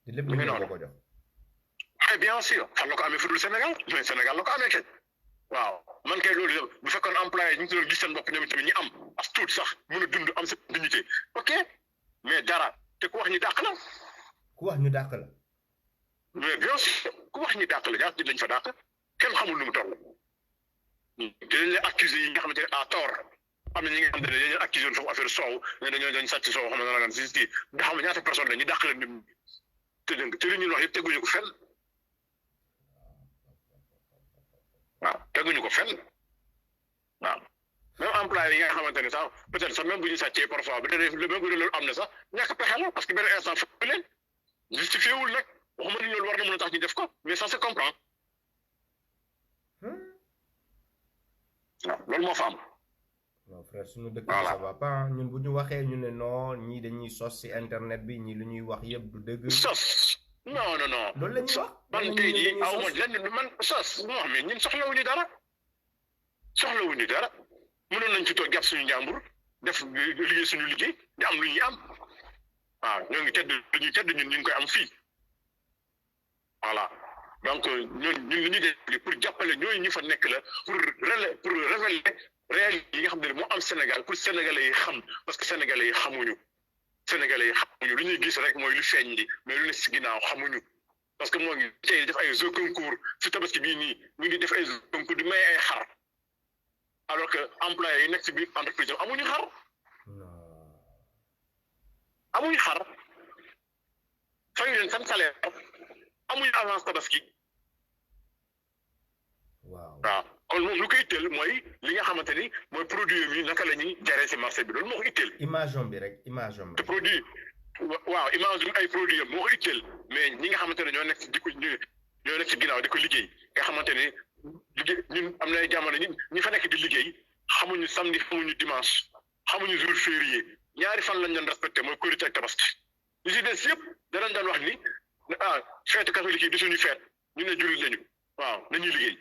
te lépp ñu ko jox. mais bien sûr fan la ko amee fudul Sénégal mais Sénégal la ko amee kay. waaw man kay loolu bu fekkoon employé ñu ngi doon gis seen bopp ñoom tamit ñi am as tuut sax mën a dund am sa dignité ok mais dara te ku wax ñu dàq la. ku wax ñu dàq la. mais bien sûr ku wax ñi dàq la ñaata nit lañ fa dàq kenn xamul nu mu toll te dañ lay accusé yi nga xamante ne à tort am na ñi nga xam ne dañuy accusé woon foofu affaire soow ne dañ sàcc soow xam na nga si nga xam ne ñaata personne la ñu dàq leen ñun te li ñuy wax yëpp teguñu ko fenn waaw teguñu ko fenn waaw même employé yi nga xamante ne sax peut-être sax même bu ñu sàccee parfois ba tey le même bu loolu am na sax ñàkk pexe la parce que benn instant fekk leen justifié wul nag waxuma ni loolu war na mën a tax ñu def ko mais ça se comprend waaw loolu moo fa am. non frère suñu dëkk bi ça va pas ñun bu ñu waxee ñu ne non ñii dañuy sos ci internet bi ñii lu ñuy wax yëpp du dëgg. sos non non non. loolu la ñuy wax. man tey jii aw ma lenn man sos moo xam ne ñun soxlawuñu dara soxlawuñu dara mënoon nañ ci toog jàpp suñu njàmbur def liggéey suñu liggéey di am lu ñuy am waaw ñoo ngi tedd lu ñuy tedd ñun ñu ngi koy am fii voilà donc ñun li ñuy def pour jàppale ñooñu ñu fa nekk la pour révéler réalité yi nga xam ne moo am Sénégal pour sénégalais yi xam parce que sénégalais yi xamuñu lu ñuy gis rek mooy lu feeñ li mais lu ne si ginnaaw xamuñu parce que moo ngi tey def ay jeux concours si tabaski bii nii ñu ngi def ay jeux concours di may ay xar alors que employés yi nekk si biir entreprise amuñu xar fayu leen seen salaire amuñu avance tabaski waaw kon moom lu ko itteel mooy li nga xamante ni mooy produit bi naka la ñuy jaree si marché bi loolu moo ko itteel. image bi rek. te produit waaw image bi ay produit moo ko itteel mais ñi nga xamante ne ñoo nekk di ko ñoo nekk ci ginnaaw di ko liggéey nga xamante ne liggéey ñun am na ay jamono ñi fa nekk di liggéey xamuñu samedi xamuñu dimanche xamuñu jour férié ñaari fan lañ doon respecté mooy Korité ak Tabaski li si des yëpp danañ doon wax ni feetu catholique yi du suñu feet ñu ne jullit lañu waaw nañuy liggéey.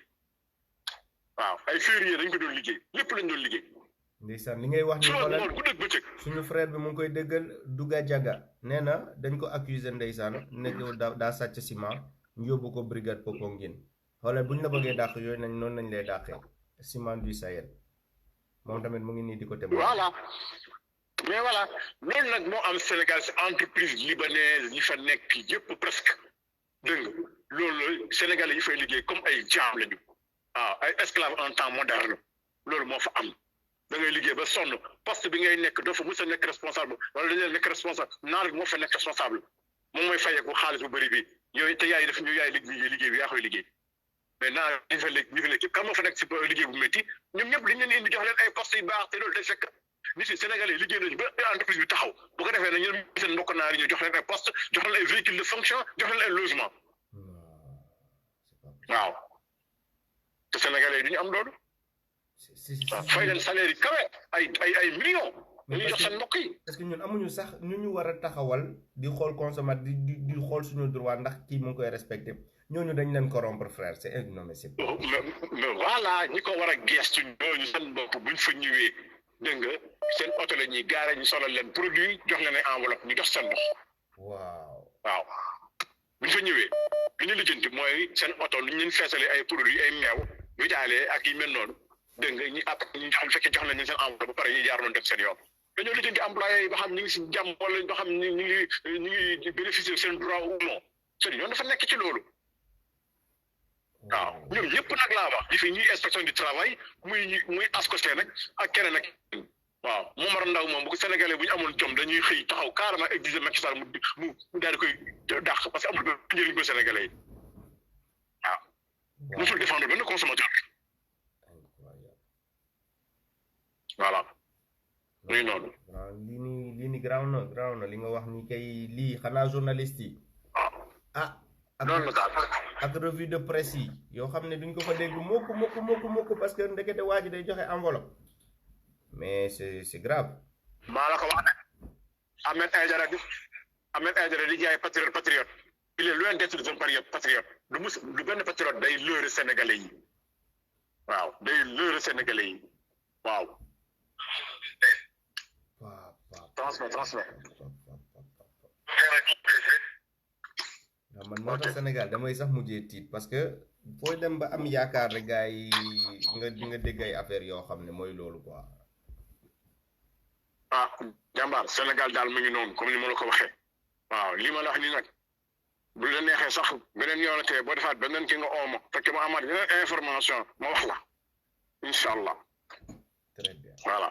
waaw ay férié dañ ko doon liggéey lépp lañ doon liggéey. ndeysaan li ngay wax ni xoolal ku dëgg bëccëg suñu frère bi mu ngi koy dëggal Douga Diaga nee na dañ ko accuser ndeysaan ne daa sàcc ciment ñu yóbbu ko brigade Popenguine xoolal bu ñu la bëggee dàq yooyu nañ noonu lañ lay dàqee ciment du Sahel moom tamit mu ngi nii di ko témoin. voilà mais voilà loolu nag moo am Sénégal si entreprise libanaise yi fa nekk yëpp presque dégg nga loolu Sénégalais yi fay liggéey comme ay jaam lañu. ay esclave en temps moderne loolu moo fa am da ngay liggéey ba sonn poste bi ngay nekk doo fa mos a nekk responsable wala dañuy nekk responsable naar bi moo fa nekk responsable moom mooy fayeeku xaalis bu bëri bi yooyu te yaay def ñu yaay liggéey bi yaa koy liggéey mais naar ñi fa nekk kan moo fa nekk si liggéey bu métti ñoom ñëpp dañ leen indi jox leen ay postes yu baax te loolu day fekk nit yi Sénégalais yi liggéey nañu ba entreprise bi taxaw bu ko defee ne ñoom seen mbokk naar yi ñu jox leen ay postes jox leen ay véhicules de fonction jox leen ay logement waaw te Sénégalais yi du ñu am loolu. fay leen salaire yi kawe ay millions. dañuy jox seen mbokk yi. parce que ñun amuñu sax ñu ñu war a taxawal di xool consommateur di xool suñu droit ndax kii mu ngi koy respecté ñooñu dañ leen corrompre frère c'est non mais c'est mais voilà ñi ko war a gestu ñooñu seen bopp buñ fa ñëwee dégg nga seen oto la ñuy gaare ñu solal leen produit jox leen ay enveloppe ñu jox seen ndox. waaw buñ fa ñëwee li ñu lijjanti mooy seen oto lu ñu leen feesalee ay produits ay meew ñu jaalee ak yi mel noonu dégg nga ñi après ñu xam fekkee jox nañ seen enveloppe ba pare ñu jaar noonu def seen yoon dañoo lijjanti employé yi ba xam ñu ngi si jàmm wala ba xam ñu ngi bénéficier seen droit ou non seen yoon dafa nekk ci loolu waaw ñoom ñëpp nag laa wax ñi fi ñuy inspection du travail muy ASCOSEN nag ak keneen ak waaw Momar Ndao moom bu ko Sénégalais bu ñu amoon jom dañuy xëy taxaw carrément exiger Macky Sall mu daal di koy dàq parce que amul benn njëriñ ko Sénégalais yi waaw mosul défendre benn consommateur voilà muy noonu. waaw lii nii garaaw na li nga wax ni kay lii xanaa journaliste yi. noonu la daal ak revue de presse yi yoo xam ne duñ ko fa dégg mukk parce que ndekete waa ji day joxe enveloppe mais c'est grave. maa la ko wax ne Ahmed Aïdara di jaay patriote il est loin d'être un patriote du benn patriote day leurre Sénégalais yi waaw day leurre Sénégalais yi waaw. transmet. man moo tax Sénégal damay sax mujjee tiit parce que fooy dem ba am yaakaar rek gars yi nga dégg ay affaire yoo xam ne mooy loolu quoi. jàmbaar Sénégal daal mu ngi noonu comme ni ma la ko waxee waaw li ma la wax nii nag bu la neexee sax beneen yoonatee boo defaat beneen ki nga ooma fekk ma amaat yeneen information ma wax la incha allah. très bien voilà.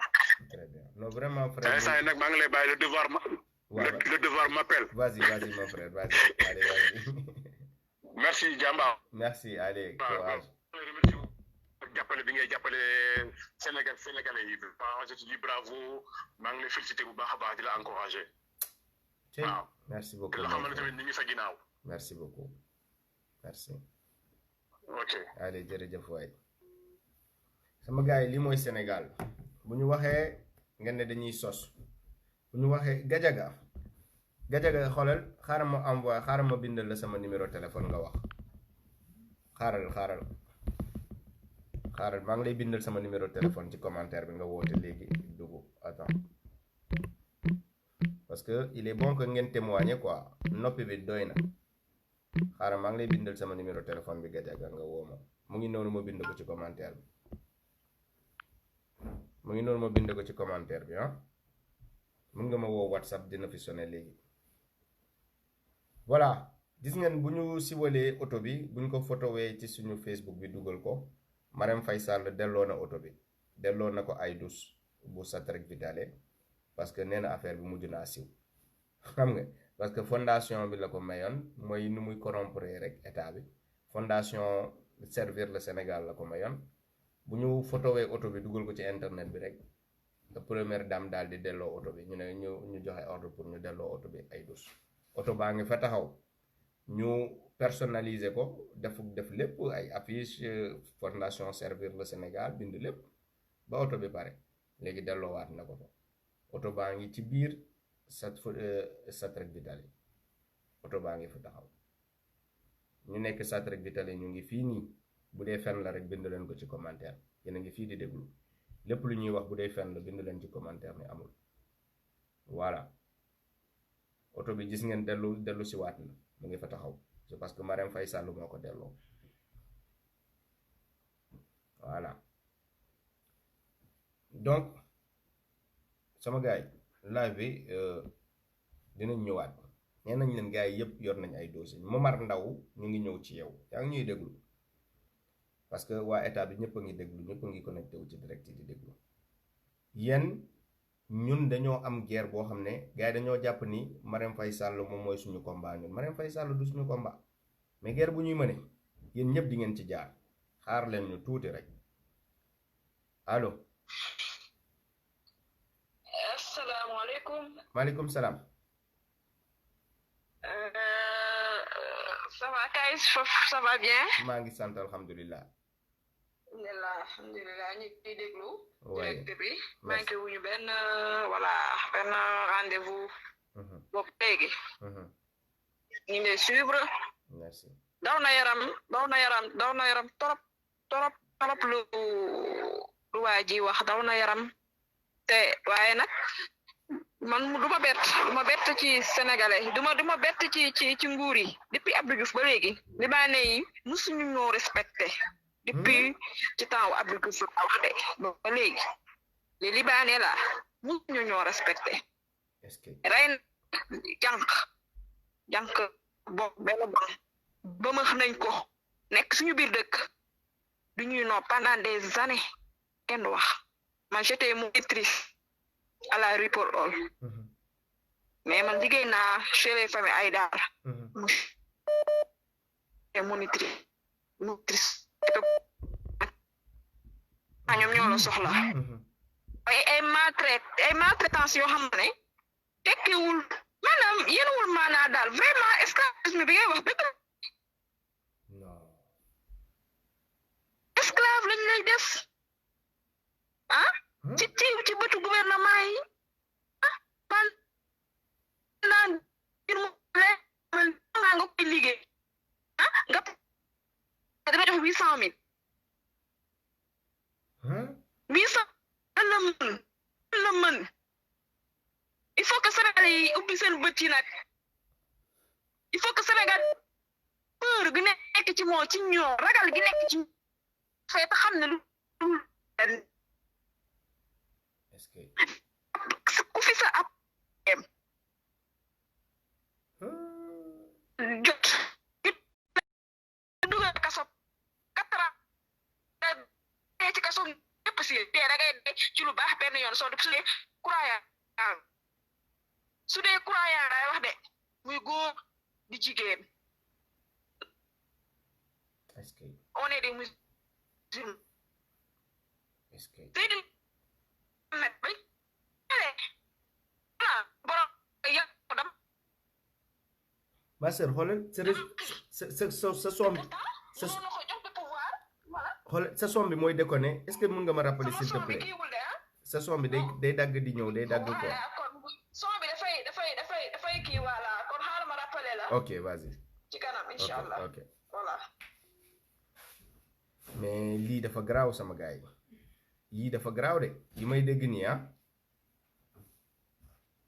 très bien non vraiment frère. saa yi nag maa ngi lay bàyyi le devoir ma. le devoir m'appelle. vas-y mon frère vas-y allez vas-y. merci Jamba. merci allez courage. jàppale bi ngay jàppale sénégalais yi je te dis bravo maa ngi lay félicité bu baax a baax di la encouragé. waaw merci beaucoup. la xamal tamit ñu ngi sa ginnaaw. merci beaucoup merci. ok allez jërëjëf waay. sama gars yi lii mooy Sénégal bu ñu waxee ngeen ne dañuy sos bu ñu waxee Gajaga xoolal xaaral ma envoyé xaaral ma bindal la sama numéro téléphone nga wax xaaral maa ngi lay bindal sama numéro téléphone ci commentaire bi nga woote léegi dugg attends parce que il est bon que ngeen témoigner quoi noppi bi doy na xaaral maa ngi lay bindal sama numéro téléphone bi Gajaga nga woo ma mu ngi noonu ma bind ko ci commentaire bi ah mën nga ma woo WhatsApp dina fi sonné léegi voilà gis ngeen bu ñu siwalee oto bi bu ñu ko photowee ci suñu Facebook bi dugal ko Marème Faye Sall delloo na oto bi delloo na ko ay dus bu Satrec Vitale parce que nee na affaire bi mujj naa siw xam nga parce que fondation bi la ko mayoon mooy nu muy corrompre rek état bi fondation Servir le Sénégal la ko mayoon bu ñu photowee oto bi dugal ko ci internet bi rek première dame daal di delloo oto bi ñu ne ñu joxe ordre pour ñu delloo oto bi ay dus oto baa ngi fa taxaw ñu personnaliser ko def lépp ay affiche fondation Servir le Sénégal bind lépp ba oto bi pare léegi delloowaat na ko fa oto baa ngi ci biir Satrec Vitale oto baa ngi fa taxaw ñu nekk Satrec Vitale ñu ngi fii nii bu dee fen la rek bind leen ko ci commentaire yéen a ngi fii di déglu lépp lu ñuy wax bu dee fen la bind leen ci commentaire ni amul voilà oto bi gis ngeen dellu si waat na mu ngi fa taxaw c'est parce que Marème Faye Sall moo ko delloo voilà donc sama gars yi live bi dinañ ñëwaat nee nañ leen gars yi yëpp yor nañ ay dossiers Momar Ndaw ñu ngi ñëw ci yow yaa ngi ñuy déglu parce que waa état bi ñëpp a ngi déglu ñëpp a ngi connecté wu ci direct di déglu yéen ñun dañoo am guerre boo xam ne gars yi dañoo jàpp ni Marème Faye Sall moom mooy suñu combat ñun Marème Faye Sall du suñu combat mais guerre bu ñuy mëne yéen ñëpp di ngeen ci jaar xaar leen ñu tuuti rek allo. asalaamaaleykum. maaleykum salaam. ça va Kayz ça va bien. maa ngi sant alhamdulilah. alhamdulilah ñu ngi déglu. waaye direct bi manqué wuñu benn rendez-vous. boobu léegi. ñu ngi suivre. merci. daw na yaram trop lu waa ji wax daw na yaram te waaye nag man du ma bett ci sénégalais du ma bett ci nguur yi depuis Abdou Diouf ba léegi libanais yi musuñu ñoo respecté. depuis ci temps Abdou Diouf la wax de ba léegi les libanais la musuñu ñoo respecté. est-ce que rey jànq benn bon ba ma nañ ko nekk suñu biir dëkk du ñuy noo pendant des années kenn du wax man j'étais monitrice à la rue Paul Hall mais man liggéey naa chez les familles Aïdara monitrice ñoom ñoo la soxla ay maltraitance yoo xam ne tekkiwul maanaam yéenwul maanaa daal vraiment esclavisme bi ngay wax dëgg non esclave lañ lay def ci bëtu gouvernement yi pan naan ngir mu nga koy liggéey nga dama jox 800,000 la mën il faut que Sénégal yi ubbi seen bët yi nag il faut que Sénégal peur gi nekk ci moo ci ñoo ragal gi nekk ci fay ta xam ne lu est-ce que ku fi sa ab jot apprécier dee da ngay dee ci lu baax benn yoon soo su dee croyant su dee croyant day wax de muy góor di jigéen est-ce que on est des musulmans est-ce que tey di met bay borom yàlla dam ma sœur xoolal sa som bi sa mënu ko jox de pouvoir voilà xoolal sa som bi mooy déconné est-ce que mën nga ma rappeler s'il te plaît kiiwul de sa som bi day dagg di ñëw day dagg quoi voilà kon son bi dafay kii voilà kon xaaral ma rappelé la ok vas-y ci kanam inshallah ok voilà mais lii dafa garaaw sama gars yi yii dafa garaaw de yi may dégg nii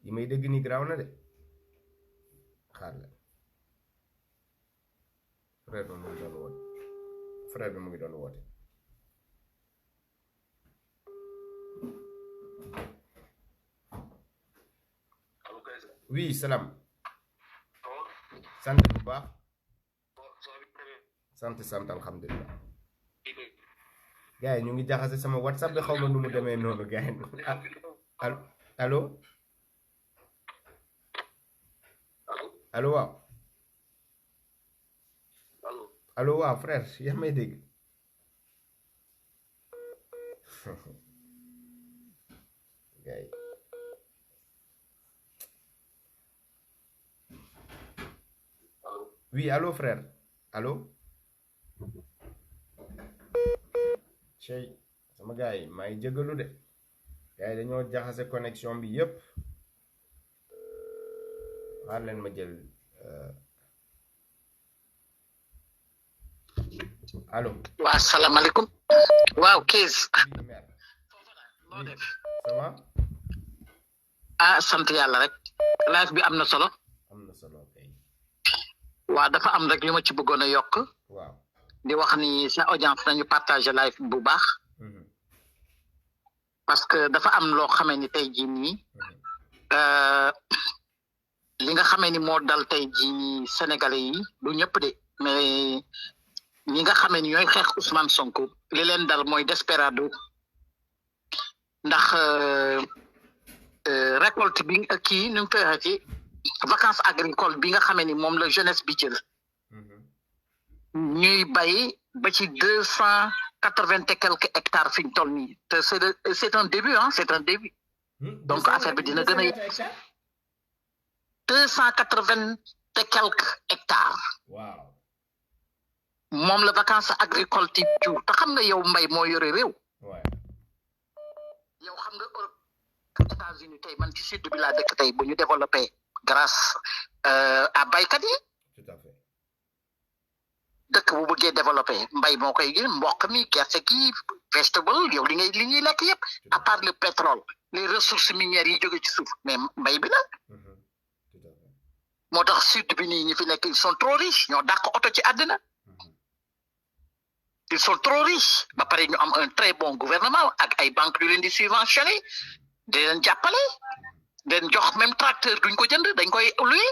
yi may dégg nii garaaw na de xaar la frère bi mu ngi doon woote frère bi mu ngi doon woote oui salaam sant bu baax sant alhamdulilah gars yi ñu ngi jaxase sama whatsapp bi xaw ma nu mu demee noonu gars yi allo allo waaw allo waaw frère yaa may dégg gars yi oui allo frère allo cey sama gars yi maa ngi jégalu de gars yi dañoo jaxase connexion bi yépp xaar leen ma jël allo waaw salaamaaleykum waaw Kees mère noo def ça va ah sant yàlla rek live bi am na solo kay waaw dafa am rek li ma ci bëggoon a yokk waaw di wax ni sa audience nañu partager live bu baax parce que dafa am loo xamee ni tey jii nii li nga xamee ni moo dal tey jii nii sénégalais yi du ñëpp de mais ñi nga xamee ni ñooy xeex Ousmane Sonko li leen dal mooy desperado ndax récolte bi kii nu mu koy waxee ci vacances agricoles bi nga xamee ni moom la jeunesse bi jël ñuy bay ba ci 280 et quelques hectares fi ñu toll nii te c'est un début c'est un début donc affaire bi dina gën a 280 et quelques hectares waaw moom la vacances agricoles ti jur te xam nga yow mbay moo yore réew yow xam nga Europe États-Unis tey man ci sud bi laa dëkk tey bu ñu développé grâce à baykat yi tout à fait dëkk bu bëggee développé mbay moo koy gën mboq mi gerte gi vegetable yow li ñuy lekk yëpp à part le pétrole les ressources minières yi jóge ci suuf mais mbay bi la moo tax sud bi nii ñi fi nekk ils sont trop riches ñoo dàq oto ci àddina ils sont trop riches ba pare ñu am un très bon gouvernement ak ay banques yu leen di subventionné di leen jàppale den jox même tracteur duñ ko jënd dañ koy louer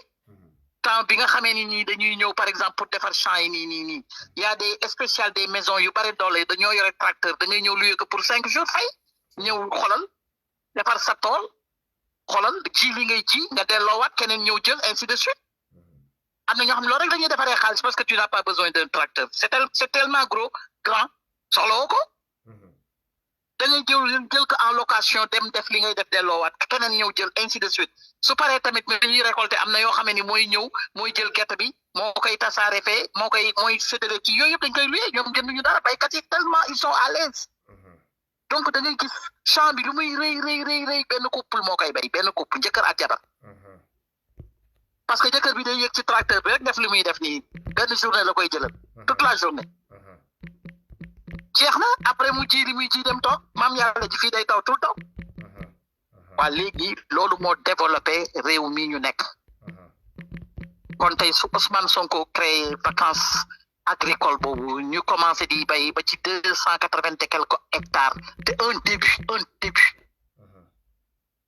temps bi nga xamee ni nii dañuy ñëw par exemple pour defar champs yi nii y a des spécial des maisons yu bari doole dañoo yore tracteur da ngay ñëw louer ko pour 5 jours fay ñëw xolal defar sa tool xolal ji li ngay ji nga delloowaat keneen ñëw jël ainsi de suite am na ñoo xam ne loolu rek dañuy defaree xaalis parce que tu n'as pas besoin d'un tracteur c'est tellement grand soxlawoo ko da ngay jël ko en location dem def li ngay def delloowaat keneen ñëw jël ainsi de suite su paree tamit mais ñuy récolter am na yoo xam ne ni mooy ñëw mooy jël gerte bi moo koy tasaare fee mooy séddale ci yooyu yëpp dañ koy luyee ñoom jënduñu dara baykat yi tellement ils sont à l'aise donc da ngay gis champ bi lu muy rëy benn couple moo koy bay benn couple jëkkër ak jabar parce que jëkkër bi day yëg ci tracteur bi rek def li muy def nii benn journée la koy jëlal toute la journée jeex na après mu ji li muy ji dem toog maam yàlla ji fii day taw tout le temps waa léegi loolu moo développé réew mi ñu nekk kon tey su Ousmane Sonko créé vacances agricoles boobu ñu commencé di bay ba ci 280 et quelques hectares te un début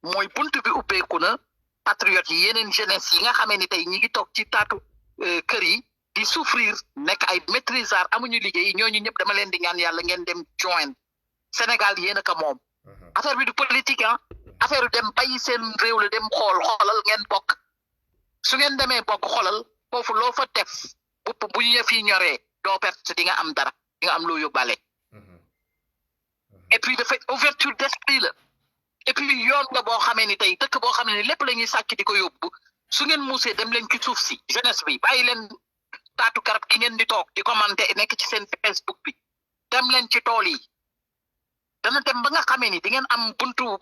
mooy buntu bi ubbeeku na patriotes yi yeneen jeunesse yi nga xamee ni tey ñi ngi toog ci taatu kër yi di souffrir nekk ay maîtrisards amuñu liggéey ñooñu ñëpp dama leen di ñaan yàlla ngeen dem joindre Sénégal yéen a ko moom affaire bi du politique ah affaire bi dem bàyyi seen réew la dem xoolal ngeen bokk su ngeen demee bokk xoolal foofu loo fa def bu ñu yëf yi ñoree doo perte di nga am dara di nga am loo yóbbaale et puis dafa ouverture d'esprit la et puis yoon la boo xamee ni tey dëkk boo xamee ni lépp la ñuy sàcc di ko yóbbu su ngeen muusee dem leen ci suuf si jeunesse bi bàyyi leen taatu garab gi ngeen di toog di commenter nekk ci seen Facebook bi dem leen ci tool yi dana dem ba nga xamee ni di ngeen am buntu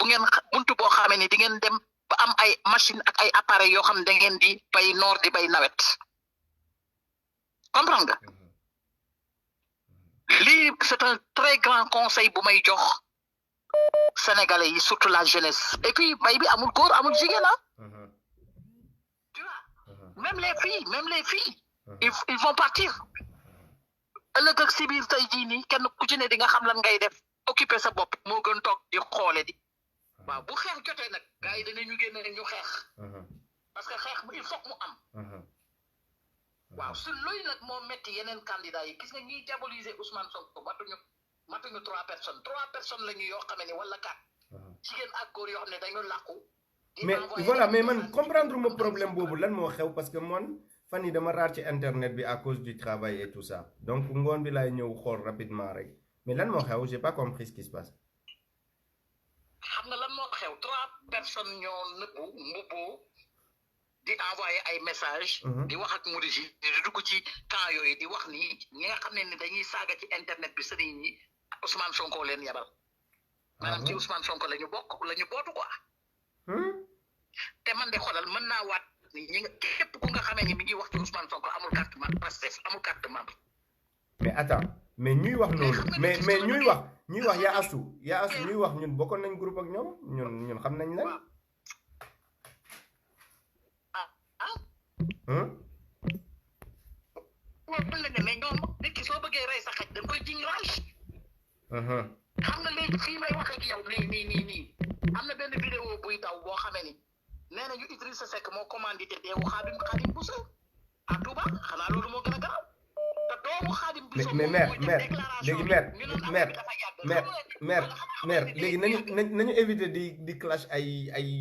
boo xamee ni di ngeen dem ba am ay machine ak ay appareil yoo xam ne da ngeen di bay noor di bay nawet comprendre nga lii c'est un très grand conseil bu may jox sénégalais yi surtout la jeunesse et puis bay bi amul góor amul jigéen ah tu vois même les filles ils vont partir ëllëg ak si biir tey jii nii kenn ku ci ne di nga xam lan ngay def occuper sa bopp moo gën toog di xoole di waaw bu xeex jotee nag gars yi danañu génn ñu xeex parce que xeex il faut mu am waaw su loolu nag moo metti yeneen candidats yi gis nga ñuy diaboliser Ousmane Sonko matuñu 3 personnes la ñu yoo xam ne wala 4 jigéen ak góor yoo xam ne dañu làqu mais voilà mais man comprendre ma problème boobu lan moo xew parce que man fan yi dama raar ci internet bi à cause du travail et tout ça donc ngoon bi laay ñëw xool rapidement rek mais lan moo xew j'ai pas compris ce qui se passe xam nga lan moo xew 3 personnes ñoo nëbbu mbubboo di envoyer ay message di wax ak murid yi di dugg ci camp yooyu di wax ni ñi nga xam ne ni dañuy saaga ci internet bi sëriñ ñi Ousmane Sonko leen yabal maanaam ci Ousmane Sonko la ñu bootu quoi te man de xoolal mën naa waat ñi nga képp ku nga xamee ni mi ngi wax ci Ousmane Sonko amul carte membre Pastef amul carte membre mais attends mais ñuy wax noonu mais ñuy wax yaa asu ñuy wax ñun bokkoon nañ groupe ak ñoom ñun xam nañ leen waaw la mais ñoom nit ki soo bëggee rey sa xaj dañ koy jiñ rage xam nga léegi fii may wax ak yow nii am na benn vidéo buy daw boo xamee ni nee nañu Idrissa Seck moo commandité deewu Khadim Bousso à Touba xanaa loolu moo gën a garaaw te doomu Khadim Bousso mais maire léegi nañu éviter di clash ay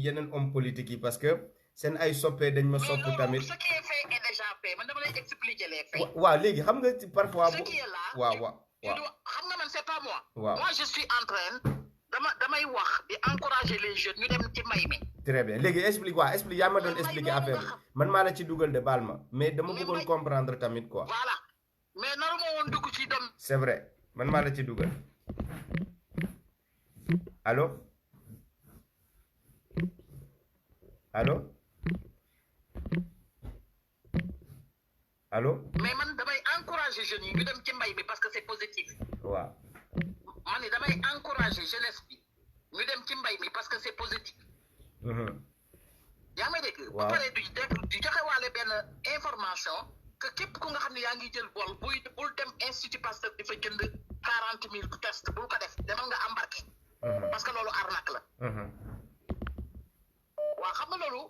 yeneen homme politique yi parce que seen ay soppee dañ ma sopp tamit ce qui est fait est déjà fait man dama lay expliquer les faits waaw léegi xam nga parfois ce qui est là waaw xam nga man c'est pas moi waaw moi je suis en train damay wax di encourager les jeunes ñu dem ci may mi très bien léegi explique yaa ma doon expliquer affaire bi man maa la ci dugal de baal ma mais dama bëggoon comprendre tamit quoi voilà mais naru ma woon dugg ci dem c'est vrai man maa la ci dugal allo mais man damay encourager jeunes yi ñu dem ci mbay bi parce que c'est positif waaw man ni damay encourager jeunesse bi ñu dem ci mbay mi parce que c'est positif yaa may dégg ba pare du joxe waale benn information que képp ku nga xam ne yaa ngi jël bul dem Institut Pasteur di fa jënd 40 000 test bul ko def demal nga embarqué parce que loolu arnaque la waaw xam nga loolu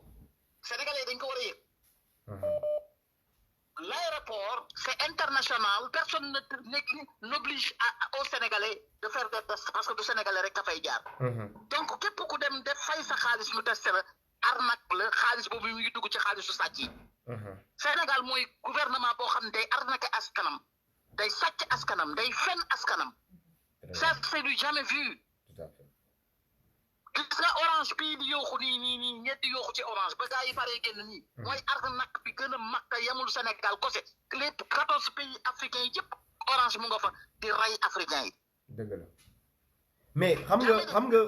sénégalais dañ ko war a yëg l'aéroport c'est international personne n'oblige aux Sénégalais de faire des tests parce que du Sénégalais rek ka fay jaar donc képp ku dem def fay sa xaalis ñu testé la arnaque la xaalis boobu mu ngi dugg ci xaalisu sàcc yi Sénégal mooy gouvernement boo xam ne day arnaqué askanam day sàcc askanam day fen askanam ça c'est du jamais vu gis nga orange bii di yooxu nii ñetti yooxu ci orange ba gars yi paree génn nii mooy arnaque bi gën a mag te yemul Sénégal kose les 14 pays africains yi yëpp orange mu nga fa di rey africains yi dëgg la mais xam nga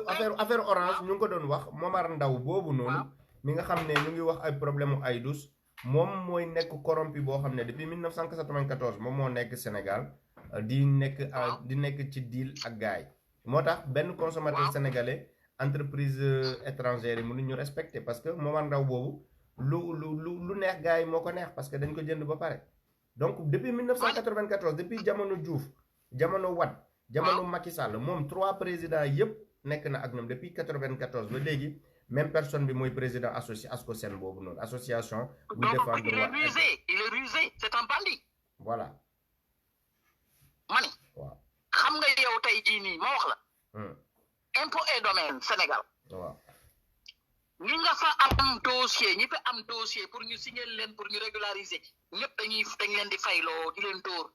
affaire orange ñu ngi ko doon wax Momar Ndaw boobu noonu mi nga xam ne ñu ngi wax ay problème u Aïdous moom mooy nekk corrompu boo xam ne depuis 1994 moom moo nekk Sénégal di nekk ci deal ak gars yi moo tax benn consommateur sénégalais entreprise étrangère yi mënuñu respecter parce que Momar Ndaw boobu lu neex gars yi moo ko neex parce que dañ ko jënd ba pare donc depuis 1994 depuis jamono Diouf jamono Wade jamono Macky Sall moom 3 présidents yëpp nekk na ak ñoom depuis 94 ba léegi même personne bi mooy président ASCOSEN boobu noonu association buy défendre il est rusé c'est un bandit voilà mani waaw xam nga yow tey jii nii ma wax la impôt et domaine Sénégal waaw ñi nga fa am dossier ñi fa am dossier pour ñu signer leen pour ñu régulariser ñëpp dañ leen di fayloo di leen dóor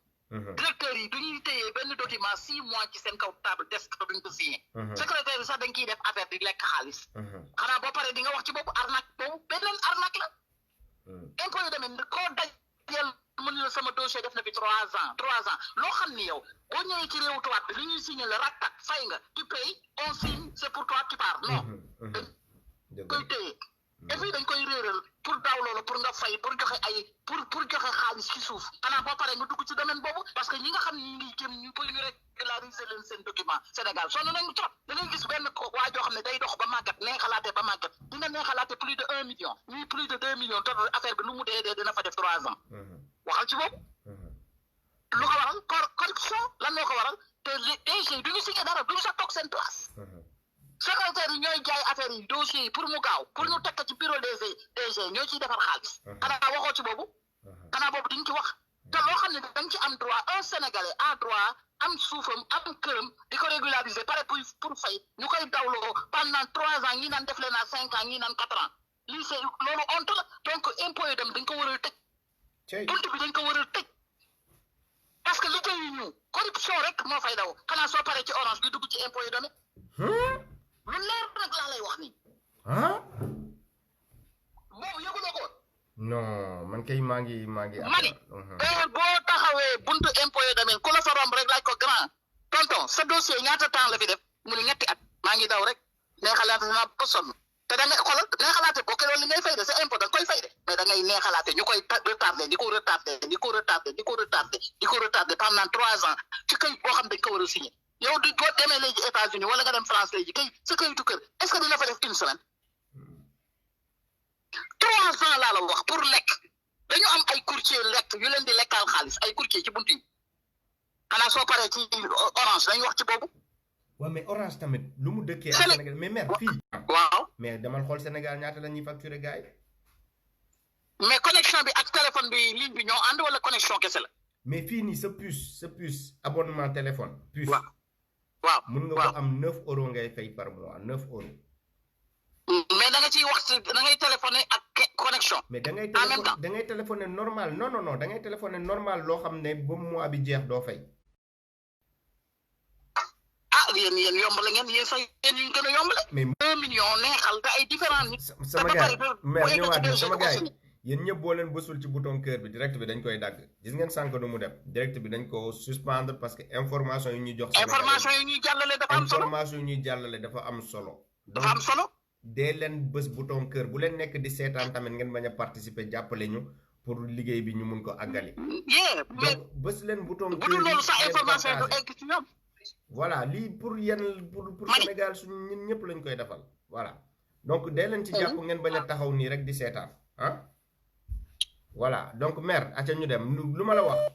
directeur yi duñuy téye benn document 6 mois ci seen kaw table desk duñ ko signé secrétaire yi sax dañ ciy def affaire di lekk xaalis xanaa boo paree di nga wax ci boobu arnaque boobu beneen arnaque la impôt yu demee koo dajal mën la sama dossier def na fi 3 ans loo xam ni yow boo ñëwee ci réewu tubaab bi li ñuy signé la raktak fay nga tu payes on signe c'est pour toi tu pars non koy téye et puis dañ koy réeral pour daw loolu pour nga fay pour joxe ay pour joxe xaalis ci suuf xanaa boo paree nga dugg ci domaine boobu parce que ñi nga xam ne ñi ngi jëm ñu pour ñu régulariser leen seen document Sénégal sonn nañu trop da ngay gis benn waa joo xam ne day dox ba màggat neexalaate ba màggat dina neexalaate plus de 1 million ñii plus de 2 millions te affaire bi lu mu dee dina fa def 3 ans waxal ci boobu lu ko waral corruption lan moo ko waral te DG duñu signé dara duñu sax toog seen place secrétaire yi ñooy jaay affaire yi dossiers yi pour mu gaaw pour ñu tekk ci bureau DG ñoo ciy defar xaalis xanaa waxoo ci boobu xanaa boobu diñ ci wax te loo xam ne dañ ci am droit un sénégalais a droit am suufam am këram di ko régulariser pare pour fay ñu koy dawloo pendant 3 ans ñi naan def leen à 5 ans ñi naan 4 ans lii c'est loolu honte la donc impôt yi dem dañ ko war a tëj bunt bi dañ ko war a tëj parce que liggéeyu ñu corruption rek moo fay daw xanaa soo paree ci orange bi dugg ci impôt yi doon lu leer nag laa lay wax nii. boobu yëguloo ko. non man kay maa ngi. mani boo taxawee buntu impôt yi demee ku la fa romb rek laaj ko grand tonton sa dossier ñaata temps la fi def mu ne 2 at maa ngi daw rek neexalaate naa ba sonn te da ngay xoolal neexalaate boo ko loolu li ngay fay de sa impôt da nga koy fay de mais da ngay neexalaate ñu koy retardé di ko retardé pendant 3 ans ci kay boo xam dañ ko war a signé. yow di boo demee léegi États-Unis wala nga dem France léegi kay sa kayitu kër est-ce que dina fa def 1 semaine 3 ans laa la wax pour lekk dañu am ay courtier lekk yu leen di lekkal xaalis ay courtier ci buntu yi xanaa soo paree ci orange dañu wax ci boobu. waaw mais orange tamit lu mu dëkkee ak Sénégal mais mère fii. waaw mais demal xool Sénégal ñaata la ñuy facturer gars yi. mais connexion bi ak téléphone bi ligne bi ñoo ànd wala connexion kese la. mais fii nii sa puce abonnement téléphone. puce waaw mun nga ko am 9 euros ngay fay par mois 9 euros. mais da nga ciy wax da ngay téléphoné ak connexion. mais da ngay téléphoné normal non da ngay téléphoné normal loo xam ne ba mois bi jeex doo fay. ah yéen yombale ngeen yéen sax yéen ñu gën a yombale. mais 1 million neexal te ay différents nit. sama gars mais ñëwaat na sama gars yi yéen ñëpp boo leen bësul ci bouton cœur bi direct bi dañ koy dagg gis ngeen sànq nu mu dem direct bi dañ ko suspendre parce que information yi ñuy jox. information yi ñuy jàllale dafa am solo information yi ñuy jàllale dafa am solo. dafa am solo. dee leen bës bouton cœur bu leen nekk di seetaan tamit ngeen bañ a participer jàppale ñu pour liggéey bi ñu mun ko àggali. mais donc bës leen bouton cœur bu dul loolu sax information du egg ci ñoom. voilà lii pour yenn pour Sénégal suñu ñun ñëpp lañ koy defal voilà donc dee leen ci jàpp ngeen bañ a taxaw nii rek di seetaan ah. voilà donc mère acca ñu dem lu ma la wax